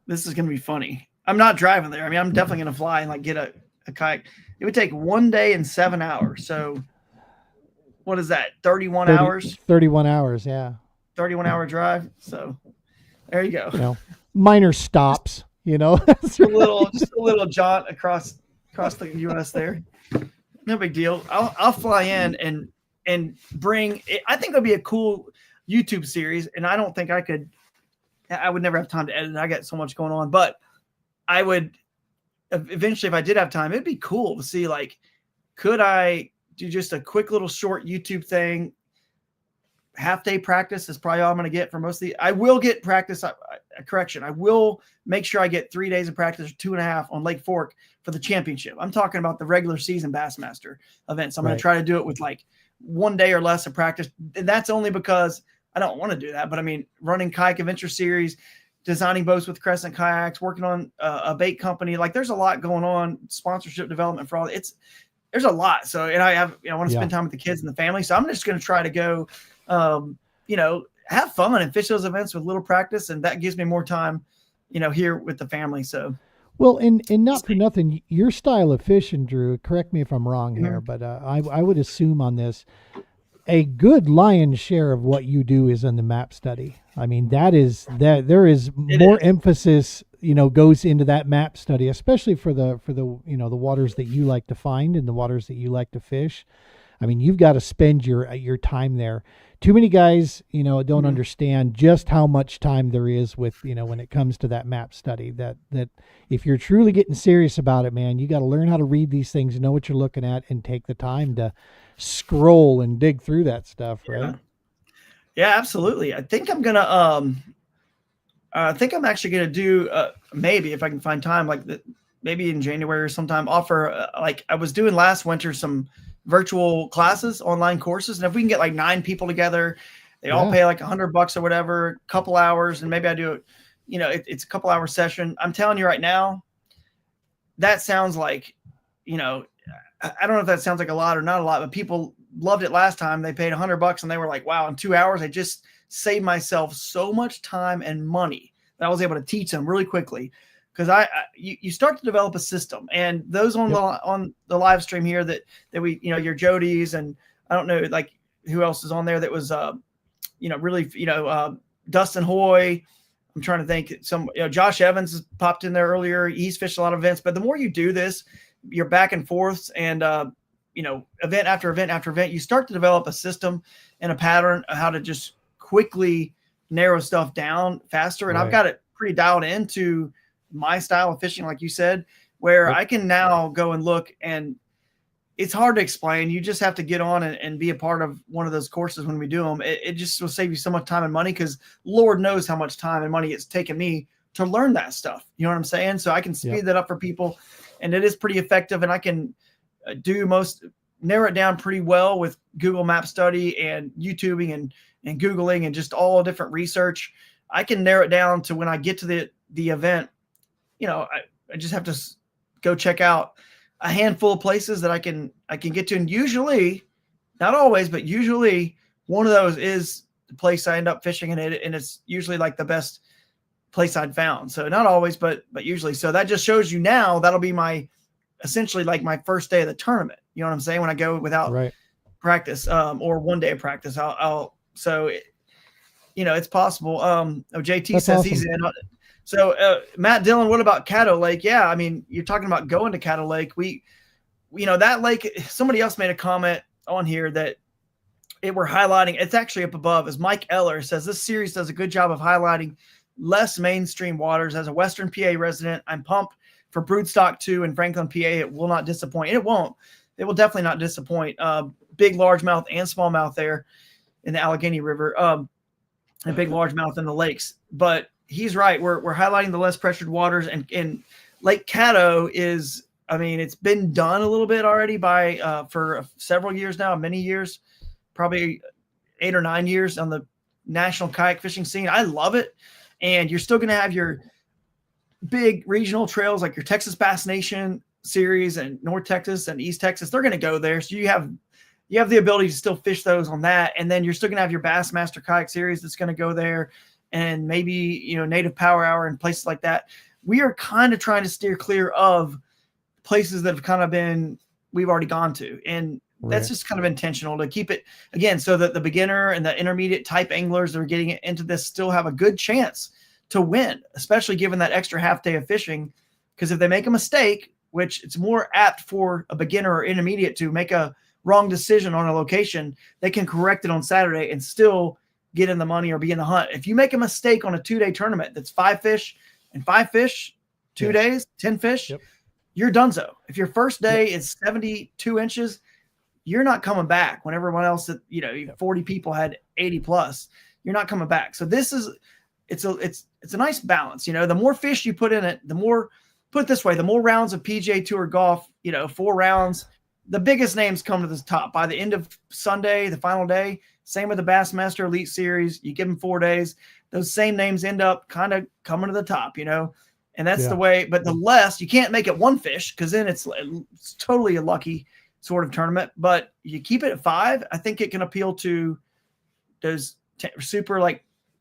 This is going to be funny. I'm not driving there. I mean, I'm definitely going to fly and like get a kayak. It would take 1 day and 7 hours. So what is that? 31 hours? 31 hours. Yeah. 31-hour drive. So there you go. Minor stops, just a little jaunt across the U.S. there. No big deal. I'll fly in and bring. I think it'll be a cool YouTube series, and I don't think I would never have time to edit. I got so much going on, but I would eventually, if I did have time, it'd be cool to see, like, could I do just a quick little short YouTube thing? Half-day practice is probably all I'm going to get for most of the. I will get practice. Correction. I will make sure I get 3 days of practice or 2.5 on Lake Fork for the championship. I'm talking about the regular season Bassmaster events. I'm going to try to do it with like 1 day or less of practice. And that's only because I don't want to do that. But I mean, running Kayak Adventure Series, designing boats with Crescent Kayaks, working on a bait company. Like, there's a lot going on. Sponsorship development for all. There's a lot. So, and I want to spend time with the kids and the family. So I'm just going to try to go, have fun and fish those events with little practice. And that gives me more time, here with the family. So. Well, and not for nothing, your style of fishing, Drew, correct me if I'm wrong here, but I would assume on this, a good lion's share of what you do is in the map study. I mean, there is more emphasis, goes into that map study, especially for the the waters that you like to find and the waters that you like to fish. I mean, you've got to spend your time there. Too many guys, don't Mhm. understand just how much time there is with, when it comes to that map study. That if you're truly getting serious about it, man, you got to learn how to read these things, know what you're looking at, and take the time to scroll and dig through that stuff, right? Yeah. Yeah, absolutely. I think I'm actually gonna do maybe if I can find time, like maybe in January or sometime. Offer like I was doing last winter some virtual classes, online courses, and if we can get like 9 people together, they all Yeah. pay like $100 or whatever, couple hours, and maybe I do it. It's a couple hour session. I'm telling you right now, that sounds like, you know, I don't know if that sounds like a lot or not a lot, but people loved it last time. They paid $100 and they were like, wow, in 2 hours, I just saved myself so much time and money that I was able to teach them really quickly. Because you start to develop a system, and those on the live stream here that we, your Jodies, and I don't know, like who else is on there that was, really, Dustin Hoy. I'm trying to think. Josh Evans has popped in there earlier. He's fished a lot of events, but the more you do this, you're back and forths, and event after event after event, you start to develop a system and a pattern of how to just quickly narrow stuff down faster. And I've got it pretty dialed into my style of fishing, like you said, where I can now go and look, and it's hard to explain. You just have to get on and be a part of one of those courses when we do them. It just will save you so much time and money, because Lord knows how much time and money it's taken me to learn that stuff. You know what I'm saying? So I can speed that up for people, and it is pretty effective. And I can narrow it down pretty well with Google Map Study and YouTubing and Googling and just all different research. I can narrow it down to when I get to the event, I just have to go check out a handful of places that I can get to. And usually, not always, but usually one of those is the place I end up fishing in it. And it's usually like the best place I'd found. So not always, but usually. So that just shows you now that'll be essentially like my first day of the tournament. You know what I'm saying? When I go without practice, or one day of practice, it's possible. JT That's says awesome. he's in. So Matt Dillon, what about Caddo Lake? Yeah, I mean, you're talking about going to Caddo Lake. That lake, somebody else made a comment on here that we're highlighting. It's actually up above. As Mike Eller says, this series does a good job of highlighting less mainstream waters. As a Western PA resident, I'm pumped for Broodstock 2 in Franklin, PA. It will not disappoint. And it won't. It will definitely not disappoint. Big largemouth and smallmouth there in the Allegheny River, and big largemouth in the lakes. But he's right. We're highlighting the less pressured waters, and Lake Caddo is, I mean, it's been done a little bit already for several years now, many years, probably 8 or 9 years on the national kayak fishing scene. I love it. And you're still going to have your big regional trails like your Texas Bass Nation series and North Texas and East Texas. They're going to go there. So you have the ability to still fish those on that. And then you're still going to have your Bassmaster Kayak series that's going to go there, and maybe, Native Power Hour and places like that. We are kind of trying to steer clear of places that have kind of we've already gone to. And that's just kind of intentional to keep it, again, so that the beginner and the intermediate type anglers that are getting into this still have a good chance to win, especially given that extra half day of fishing. Because if they make a mistake, which it's more apt for a beginner or intermediate to make a wrong decision on a location, they can correct it on Saturday and still get in the money or be in the hunt. If you make a mistake on a 2-day tournament that's 5 fish and 5 fish, 2 days, 10 fish, you're donezo. If your first day is 72 inches, you're not coming back when everyone else that, 40 people had 80 plus, you're not coming back. So this is, it's a nice balance. The more fish you put in it, the more, put it this way, the more rounds of PGA Tour golf, 4 rounds, the biggest names come to the top by the end of Sunday, the final day. Same with the Bassmaster Elite Series. You give them 4 days, those same names end up kind of coming to the top, and that's the way. But the less, you can't make it 1 fish, because then it's totally a lucky sort of tournament. But you keep it at 5, I think it can appeal to those super,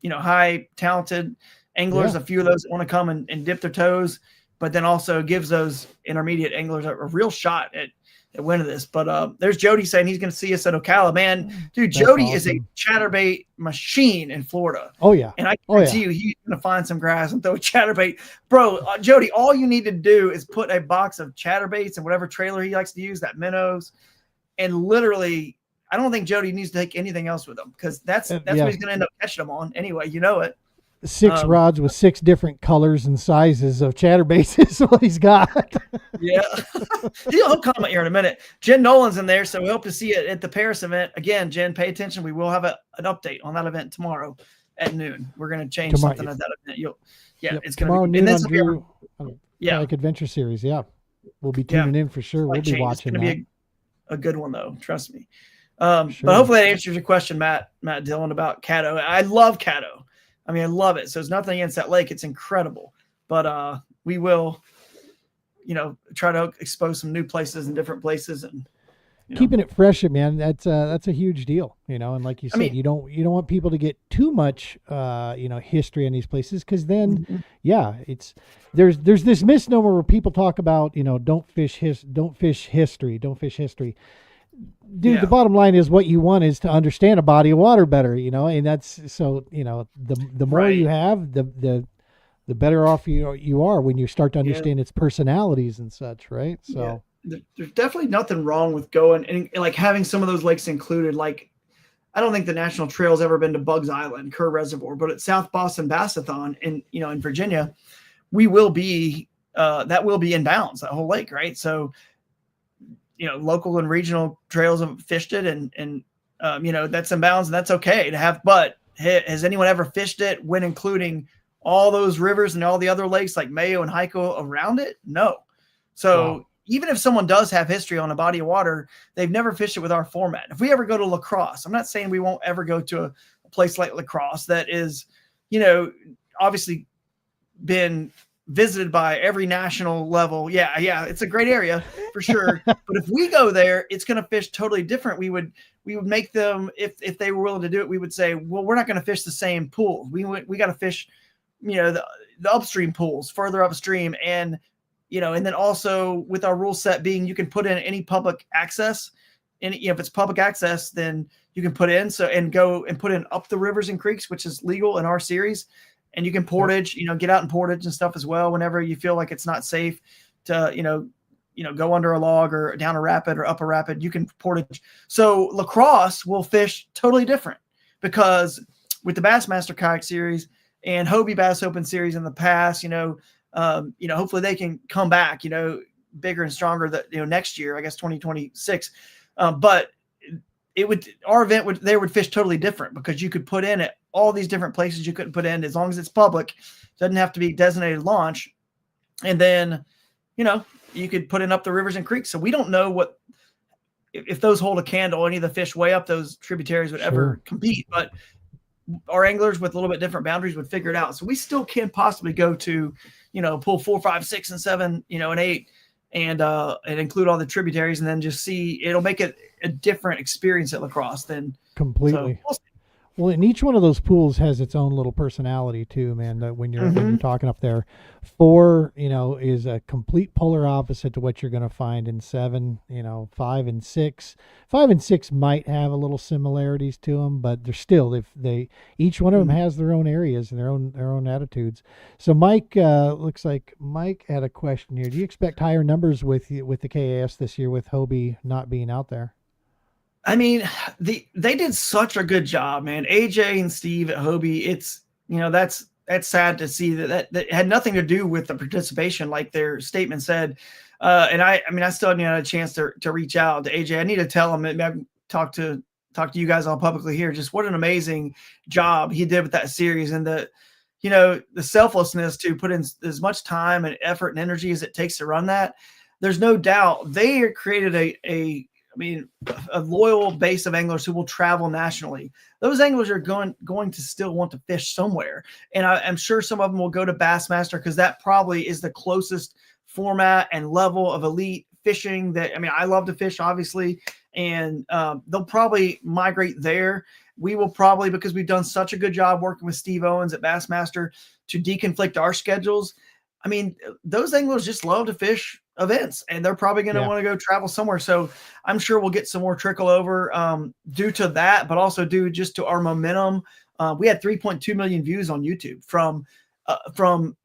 high talented anglers, a few of those that want to come and dip their toes, but then also gives those intermediate anglers a real shot at winning this. But there's Jody saying he's going to see us at Ocala. Man, dude, Jody is a chatterbait machine in Florida. Oh yeah. And I guarantee you, he's going to find some grass and throw a chatterbait. Bro, Jody, all you need to do is put a box of chatterbaits and whatever trailer he likes to use, that minnows, and literally, I don't think Jody needs to take anything else with him, because that's what he's going to end up catching them on anyway. You know it. 6 rods with 6 different colors and sizes of chatterbaits is what he's got. Yeah. He'll comment here in a minute. Jen Nolan's in there, so we hope to see it at the Paris event. Again, Jen, pay attention. We will have an update on that event tomorrow at noon. We're going to change something at that event. It's tomorrow going to be noon on Drew Kayak Adventure Series. Yeah. We'll be tuning in for sure. We'll be watching that. It's going to be a good one, though. Trust me. But hopefully that answers your question, Matt Dillon, about Caddo. I love Caddo. I mean, I love it. So it's nothing against that lake. It's incredible. But we will, try to expose some new places and different places, and keeping it fresh, man. That's a huge deal, and like you said, you don't want people to get too much, history in these places. Cause then, it's, there's this misnomer where people talk about, don't fish history. Dude, the bottom line is what you want is to understand a body of water better, and that's so, the more you have, the better off you are when you start to understand its personalities and such, right? So there's definitely nothing wrong with going and like having some of those lakes included. Like, I don't think the National Trail's ever been to Bugs Island, Kerr Reservoir, but at South Boston Bassathon in Virginia, we will be that will be in bounds, that whole lake, right? So local and regional trails have fished it, and that's in bounds, and that's okay to have. But has anyone ever fished it when including all those rivers and all the other lakes like Mayo and Hyco around it? No. So even if someone does have history on a body of water, they've never fished it with our format. If we ever go to La Crosse, I'm not saying we won't ever go to a place like La Crosse that is, obviously been visited by every national level. Yeah, it's a great area for sure. But if we go there, it's going to fish totally different. We would make them, if they were willing to do it, we would say, well, we're not going to fish the same pools. We got to fish, the upstream pools further upstream, and then also with our rule set being, you can put in any public access, and if it's public access, then you can put in and go and put in up the rivers and creeks, which is legal in our series. And you can portage, get out and portage and stuff as well whenever you feel like it's not safe to, go under a log or down a rapid or up a rapid. You can portage. So La Crosse will fish totally different, because with the Bassmaster Kayak Series and Hobie Bass Open Series in the past, hopefully they can come back, bigger and stronger that, next year, I guess 2026. But our event they would fish totally different, because you could put in at all these different places you couldn't put in, as long as it's public, doesn't have to be designated launch. And then, you could put in up the rivers and creeks. So we don't know if those hold a candle, any of the fish way up those tributaries would ever compete, but our anglers with a little bit different boundaries would figure it out. So we still can possibly go to, pool 4, 5, 6, and 7, and 8, and include all the tributaries, and then just see, it'll make it a different experience at La Crosse than completely. So well, and each one of those pools has its own little personality too, man. That when you're talking up there, 4, is a complete polar opposite to what you're going to find in 7. 5 and 6. 5 and 6 might have a little similarities to them, but they're still they each one of them has their own areas and their own attitudes. So Mike, looks like Mike had a question here. Do you expect higher numbers with the KAS this year with Hobie not being out there? I mean, they did such a good job, man. AJ and Steve at Hobie, it's, that's sad to see that had nothing to do with the participation, like their statement said. And I still haven't had a chance to reach out to AJ. I need to tell him, maybe talk to you guys all publicly here, just what an amazing job he did with that series, and the selflessness to put in as much time and effort and energy as it takes to run that. There's no doubt they created a loyal base of anglers who will travel nationally. Those anglers are going to still want to fish somewhere. And I'm sure some of them will go to Bassmaster, because that probably is the closest format and level of elite fishing that, I love to fish, obviously, and they'll probably migrate there. We will probably, because we've done such a good job working with Steve Owens at Bassmaster to deconflict our schedules. Those anglers just love to fish events, and they're probably going to want to go travel somewhere. So I'm sure we'll get some more trickle over due to that, but also due just to our momentum. We had 3.2 million views on YouTube from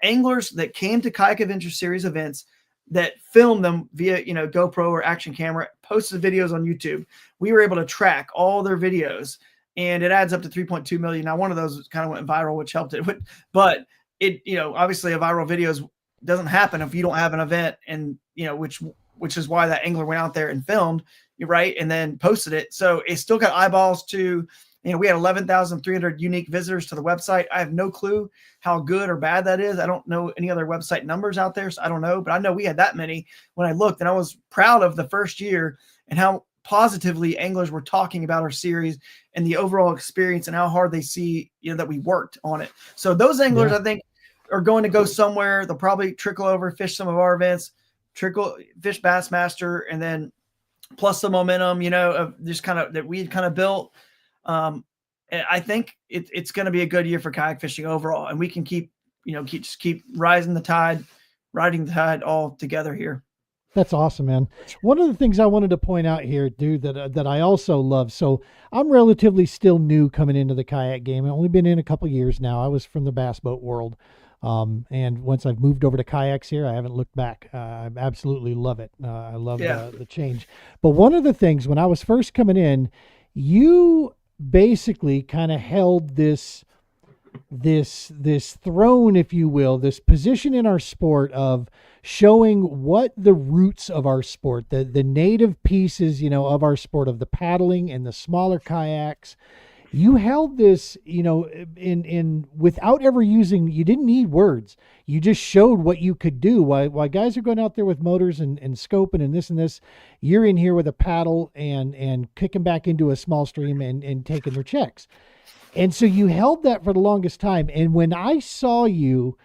anglers that came to Kayak Adventure Series events that filmed them via, GoPro or action camera, posted videos on YouTube. We were able to track all their videos, and it adds up to 3.2 million. Now, one of those kind of went viral, which helped it, but it, obviously a viral videos doesn't happen if you don't have an event, and, which is why that angler went out there and filmed, right, and then posted it. So it still got eyeballs to, we had 11,300 unique visitors to the website. I have no clue how good or bad that is. I don't know any other website numbers out there, so I don't know. But I know we had that many when I looked, and I was proud of the first year and how positively anglers were talking about our series and the overall experience and how hard they see, that we worked on it. So those anglers, I think, are going to go somewhere. They'll probably trickle over, fish some of our events, fish Bassmaster, and then plus the momentum, of just kind of that we had kind of built. I think it's going to be a good year for kayak fishing overall, and we can keep riding the tide all together here. That's awesome, man. One of the things I wanted to point out here, dude, that I also love. So I'm relatively still new coming into the kayak game. I've only been in a couple of years now. I was from the bass boat world. And once I've moved over to kayaks here, I haven't looked back. I absolutely love it. I love the change. But one of the things when I was first coming in, you basically kind of held this throne, if you will, this position in our sport of showing what the roots of our sport, the native pieces, of our sport, of the paddling and the smaller kayaks. You held this, in without ever using, you didn't need words. You just showed what you could do. While guys are going out there with motors and scoping and this, you're in here with a paddle and kicking back into a small stream and taking their checks. And so you held that for the longest time. And when I saw you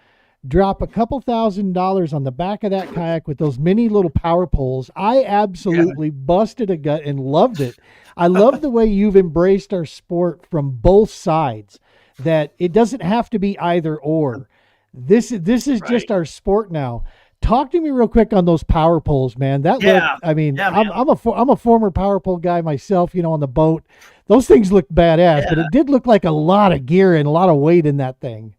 drop a couple $1,000s on the back of that kayak with those mini little power poles, I absolutely busted a gut and loved it. I love the way you've embraced our sport from both sides, that it doesn't have to be either or. This is just our sport now. Talk to me real quick on those power poles, man. I'm a former power pole guy myself, on the boat. Those things look badass, but it did look like a lot of gear and a lot of weight in that thing.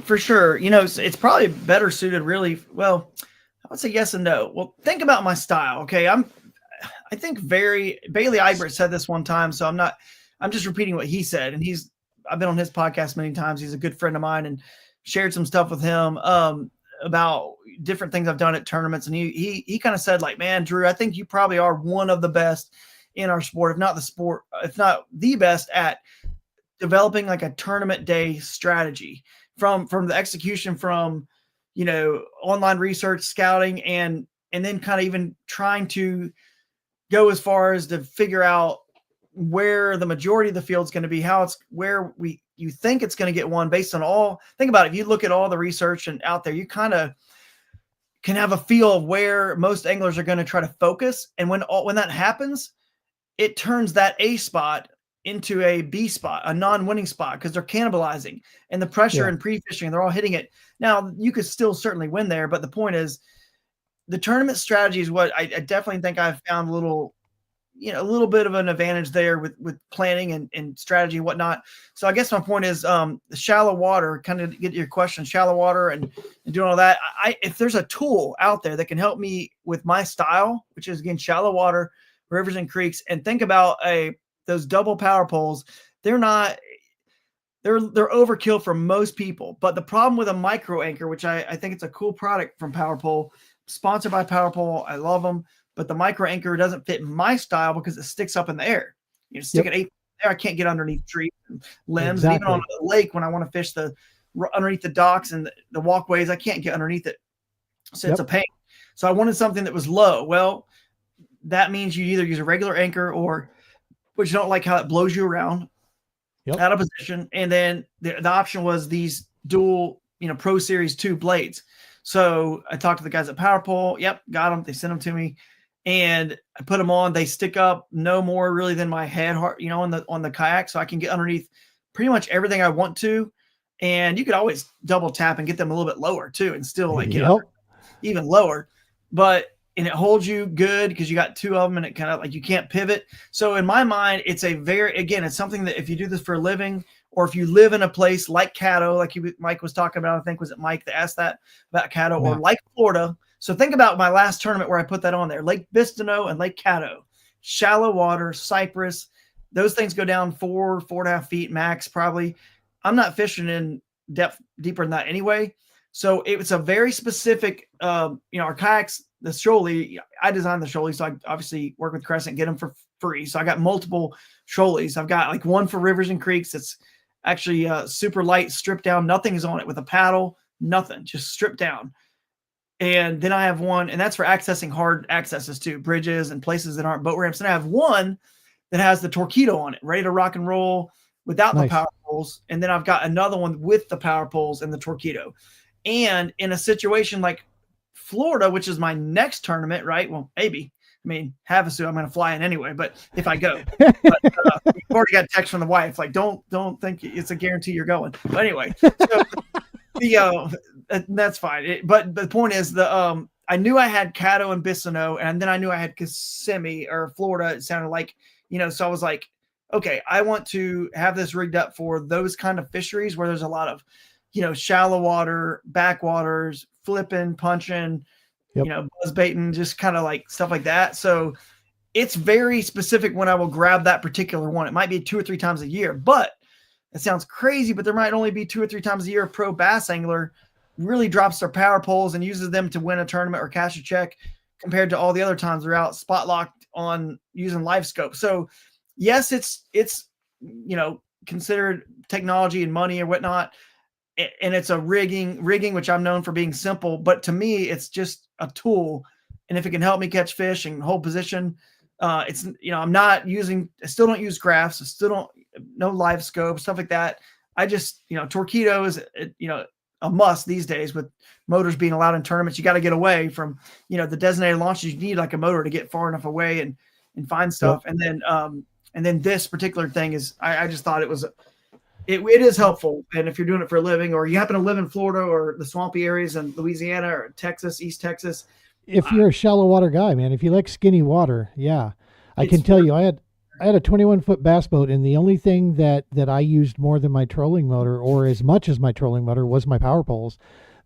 For sure. It's probably better suited, really. Well, I would say yes and no. Well, think about my style. Okay. I think Bailey Eibert said this one time, so I'm just repeating what he said. And I've been on his podcast many times. He's a good friend of mine and shared some stuff with him, about different things I've done at tournaments. And he kind of said, like, man, Drew, I think you probably are one of the best in our sport, if not the best at developing like a tournament day strategy from the execution, from, online research, scouting, and then kind of even trying to go as far as to figure out where the majority of the field is going to be, where you think it's going to get won based on think about it. If you look at all the research and out there, you kind of can have a feel of where most anglers are going to try to focus. And when that happens, it turns that A spot into a B spot, a non-winning spot, because they're cannibalizing and the pressure and pre-fishing, they're all hitting it. Now, you could still certainly win there, but the point is the tournament strategy is what I definitely think I've found a little bit of an advantage there with planning and strategy and whatnot. So I guess my point is the shallow water, kind of get your question, shallow water and doing all that. If there's a tool out there that can help me with my style, which is, again, shallow water, rivers and creeks, and think about those double power poles, they're overkill for most people. But the problem with a micro anchor, which I think it's a cool product from PowerPole, sponsored by PowerPole, I love them, but the micro anchor doesn't fit my style because it sticks up in the air. Stick it 8 there, I can't get underneath trees and limbs. Exactly. And even on the lake, when I want to fish underneath the docks and the walkways, I can't get underneath it. So it's a pain. So I wanted something that was low. Well, that means you either use a regular anchor but you don't like how it blows you around out of position. And then the option was these dual, Pro Series 2 blades. So I talked to the guys at PowerPole. Yep, got them. They sent them to me, and I put them on. They stick up no more really than my head, on the kayak, so I can get underneath pretty much everything I want to. And you could always double tap and get them a little bit lower too, and still get even lower. And it holds you good because you got two of them, and it kind of like you can't pivot. So in my mind, it's it's something that if you do this for a living, or if you live in a place like Caddo, like Mike was talking about, I think was it Mike that asked that about Caddo, or like Florida, So think about my last tournament where I put that on there, Lake Bistineau and Lake Caddo, shallow water, cypress. Those things go down 4.5 feet max, probably. I'm not fishing in depth deeper than that anyway. So it's a very specific, our kayaks, the Shoalie, I designed the Shoalie. So I obviously work with Crescent, get them for free. So I got multiple Shoalies. I've got like one for rivers and creeks. It's actually super light, stripped down. Nothing is on it with a paddle, nothing, just stripped down. And then I have one, and that's for accessing hard accesses too, bridges and places that aren't boat ramps. And I have one that has the Torpedo on it, ready to rock and roll without the power poles. And then I've got another one with the power poles and the Torpedo. And in a situation like Florida, which is my next tournament, right? Well, maybe. I mean, Havasu, I'm going to fly in anyway, but if I go, but, we've already got a text from the wife, like, don't think it's a guarantee you're going. But anyway, so that's fine. But the point is I knew I had Caddo and Bistineau, and then I knew I had Kissimmee or Florida. It sounded like, so I was like, okay, I want to have this rigged up for those kind of fisheries where there's a lot of, shallow water, backwaters, flipping, punching, buzz baiting, just kind of like stuff like that. So it's very specific when I will grab that particular one. It might be 2 or 3 times a year, but it sounds crazy, but there might only be 2 or 3 times a year a pro bass angler really drops their power poles and uses them to win a tournament or cash a check compared to all the other times they're out spot locked on using live scope. So yes, it's considered technology and money or whatnot. And it's a rigging, which I'm known for being simple, but to me, it's just a tool. And if it can help me catch fish and hold position, it's, I still don't use graphs. I still don't, no live scope, stuff like that. I just, Torpedo is, a must these days with motors being allowed in tournaments. You got to get away from, the designated launches. You need like a motor to get far enough away and find stuff. Yep. And then this particular thing is, I just thought it was, it is helpful. And if you're doing it for a living, or you happen to live in Florida or the swampy areas in Louisiana or Texas, East Texas. If you're a shallow water guy, man, if you like skinny water, yeah, I can tell you, I had a 21-foot bass boat, and the only thing that I used more than my trolling motor, or as much as my trolling motor, was my power poles.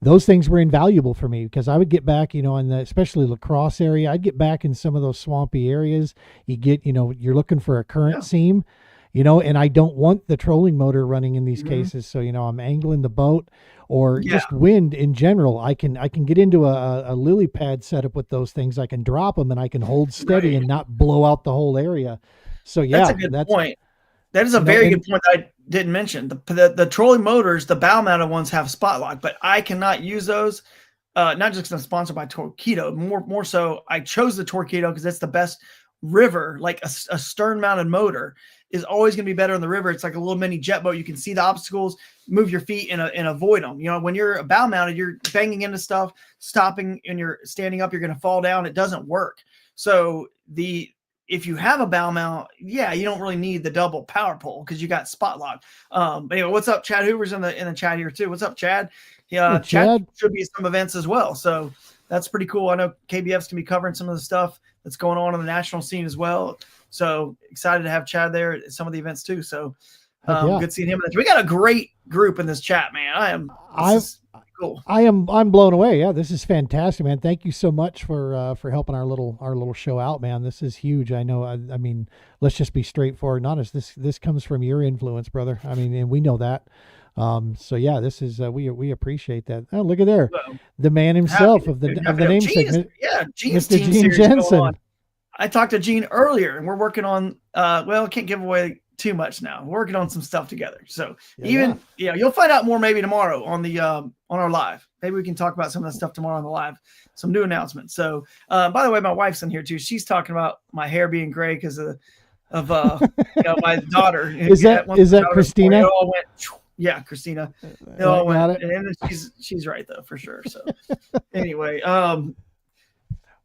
Those things were invaluable for me because I would get back, in the especially La Crosse area, I'd get back in some of those swampy areas. You get, you're looking for a current seam, and I don't want the trolling motor running in these cases. So, I'm angling the boat or just wind in general. I can get into a lily pad setup with those things. I can drop them and I can hold steady and not blow out the whole area. So yeah, that's a good point. That is a very good point that I didn't mention. The trolling motors, the bow mounted ones have spot lock, but I cannot use those. Not just because I'm sponsored by Torpedo, more so I chose the Torpedo because it's the best river. Like a stern mounted motor is always going to be better in the river. It's like a little mini jet boat. You can see the obstacles, move your feet and avoid them. When you're a bow mounted, you're banging into stuff, stopping, and you're standing up, you're going to fall down. It doesn't work. So if you have a bow mount, you don't really need the double power pole because you got spot lock. But anyway, what's up? Chad Hoover's in the chat here too. What's up, Chad? Yeah, Chad should be at some events as well. So that's pretty cool. I know KBF's gonna be covering some of the stuff that's going on the national scene as well. So excited to have Chad there at some of the events too. So good seeing him. We got a great group in this chat, man. Cool. I'm blown away. Yeah, this is fantastic, man. Thank you so much for helping our little show out, man. This is huge. I know. I mean, let's just be straightforward and honest. This comes from your influence, brother. I mean, and we know that. So yeah, this is we appreciate that. Oh, look at there, the man himself of the namesake. Gene's Mr. Gene Jensen. I talked to Gene earlier, and we're working on. I can't give away too much now. We're working on some stuff together. So you'll find out more maybe tomorrow on the on our live. Maybe we can talk about some of that stuff tomorrow on the live. Some new announcements. So by the way, my wife's in here too. She's talking about my hair being gray because of my daughter. Is that Christina? It all went, Christina. It all went, and she's right though for sure. So anyway, well,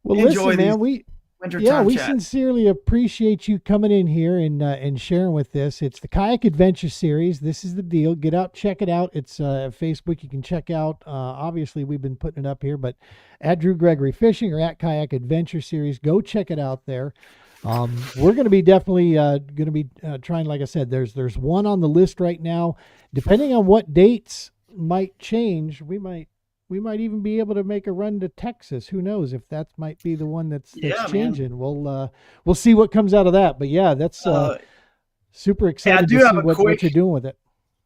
listen, man, we chat. Sincerely appreciate you coming in here and sharing with this. It's the Kayak Adventure Series. This is the deal. Get out, check it out. It's Facebook. You can check out. Obviously, we've been putting it up here, but at Drew Gregory Fishing or at Kayak Adventure Series, go check it out there. We're going to be definitely trying. Like I said, there's one on the list right now. Depending on what dates might change, we might we might even be able to make a run to Texas. Who knows if that might be the one that's Yeah, man. changing. We'll see what comes out of that. But yeah, that's super excited to see what you're doing with it.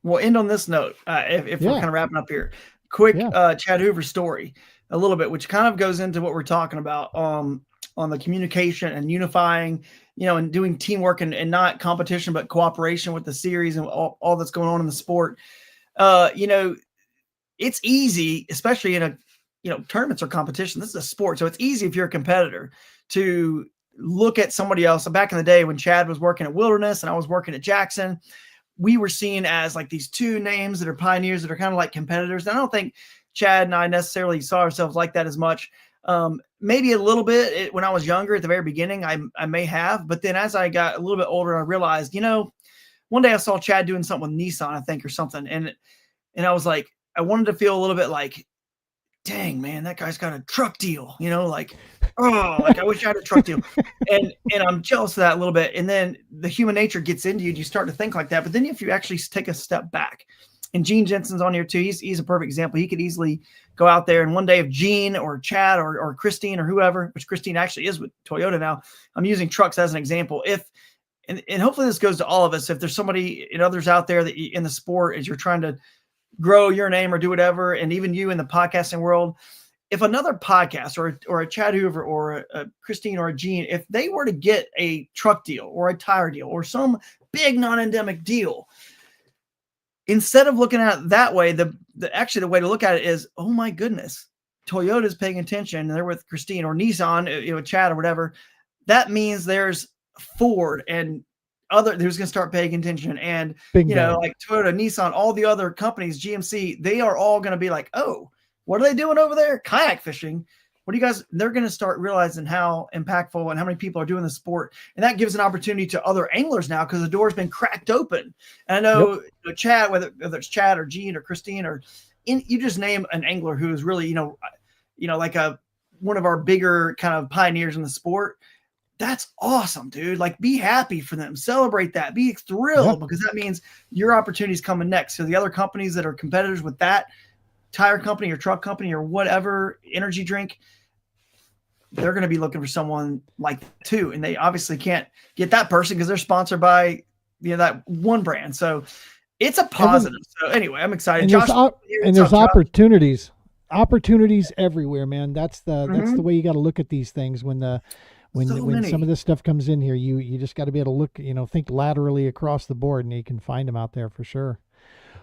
We'll end on this note. If we're kind of wrapping up here, quick Chad Hoover story, a little bit, which kind of goes into what we're talking about on the communication and unifying, and doing teamwork and not competition but cooperation with the series and all that's going on in the sport. It's easy, especially in a tournaments or competition. This is a sport, so it's easy if you're a competitor to look at somebody else. Back in the day when Chad was working at Wilderness and I was working at Jackson, we were seen as like these two names that are pioneers that are kind of like competitors. And I don't think Chad and I necessarily saw ourselves like that as much. Maybe a little bit when I was younger at the very beginning, I may have, but then as I got a little bit older, I realized, one day I saw Chad doing something with Nissan, I think, or something. And I was like, I wanted to feel a little bit like, dang, man, that guy's got a truck deal, like I wish I had a truck deal. And I'm jealous of that a little bit. And then the human nature gets into you and you start to think like that. But then if you actually take a step back, and Gene Jensen's on here too, he's a perfect example. He could easily go out there and one day if Gene or Chad or Christine or whoever, which Christine actually is with Toyota now, I'm using trucks as an example. And hopefully this goes to all of us. If there's somebody and others out there that in the sport, as you're trying to grow your name or do whatever, and even you in the podcasting world, if another podcast or a Chad Hoover or a Christine or a Gene, if they were to get a truck deal or a tire deal or some big non-endemic deal, instead of looking at it that way, the way to look at it is, oh my goodness, Toyota's paying attention and they're with Christine, or Nissan, Chad or whatever. That means there's Ford and other who's going to start paying attention, and Bingo. like Toyota, Nissan, all the other companies, GMC, they are all going to be like, oh, what are they doing over there? Kayak fishing. What do you guys? They're going to start realizing how impactful and how many people are doing the sport, and that gives an opportunity to other anglers now because the door's been cracked open. And I know, Chad, whether it's Chad or Gene or Christine you just name an angler who is really like one of our bigger kind of pioneers in the sport. That's awesome, dude. Like, be happy for them. Celebrate that. Be thrilled because that means your opportunity is coming next. So the other companies that are competitors with that tire company or truck company or whatever energy drink, they're going to be looking for someone like that too. And they obviously can't get that person because they're sponsored by that one brand. So it's a positive. So anyway, I'm excited. And Josh, there's opportunities everywhere, man. That's the way you got to look at these things when some of this stuff comes in here. You just got to be able to look, think laterally across the board, and you can find them out there for sure.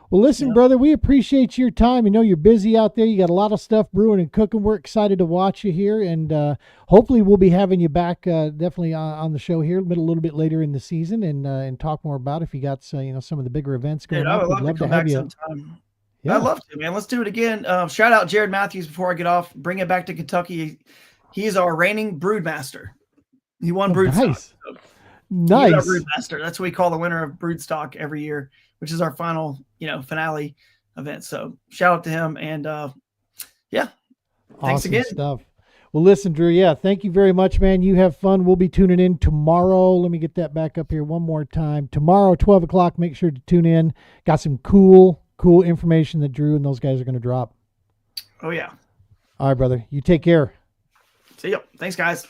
Well, listen, brother, we appreciate your time. You're busy out there. You got a lot of stuff brewing and cooking. We're excited to watch you here, and hopefully we'll be having you back definitely on the show here a little bit later in the season and talk more about if you got some of the bigger events going on. I would love to come back sometime. Yeah. I'd love to, man. Let's do it again. Shout out Jared Matthews before I get off. Bring it back to Kentucky. He's our reigning broodmaster. He won Broodstock. Nice. So nice. He's our Broodmaster. That's what we call the winner of Broodstock every year, which is our final, finale event. So shout out to him. And thanks again. Stuff. Well, listen, Drew. Thank you very much, man. You have fun. We'll be tuning in tomorrow. Let me get that back up here one more time. Tomorrow, 12 o'clock. Make sure to tune in. Got some cool information that Drew and those guys are going to drop. Oh yeah. All right, brother. You take care. See ya. Thanks, guys.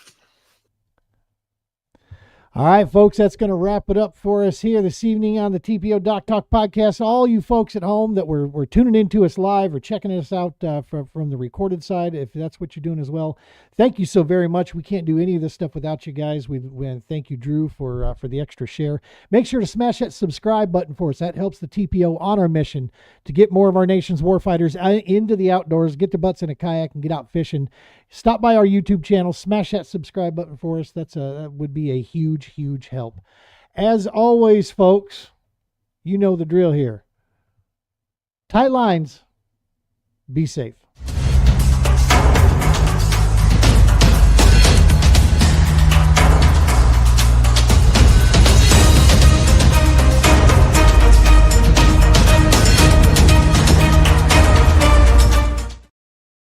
All right, folks, that's going to wrap it up for us here this evening on the TPO Doc Talk podcast. All you folks at home that were tuning into us live or checking us out from the recorded side, if that's what you're doing as well, thank you so very much. We can't do any of this stuff without you guys. We thank you, Drew, for the extra share. Make sure to smash that subscribe button for us. That helps the TPO on our mission to get more of our nation's warfighters into the outdoors, get their butts in a kayak, and get out fishing. Stop by our YouTube channel, smash that subscribe button for us. That would be a huge help. As always, folks, you know the drill here. Tight lines. Be safe.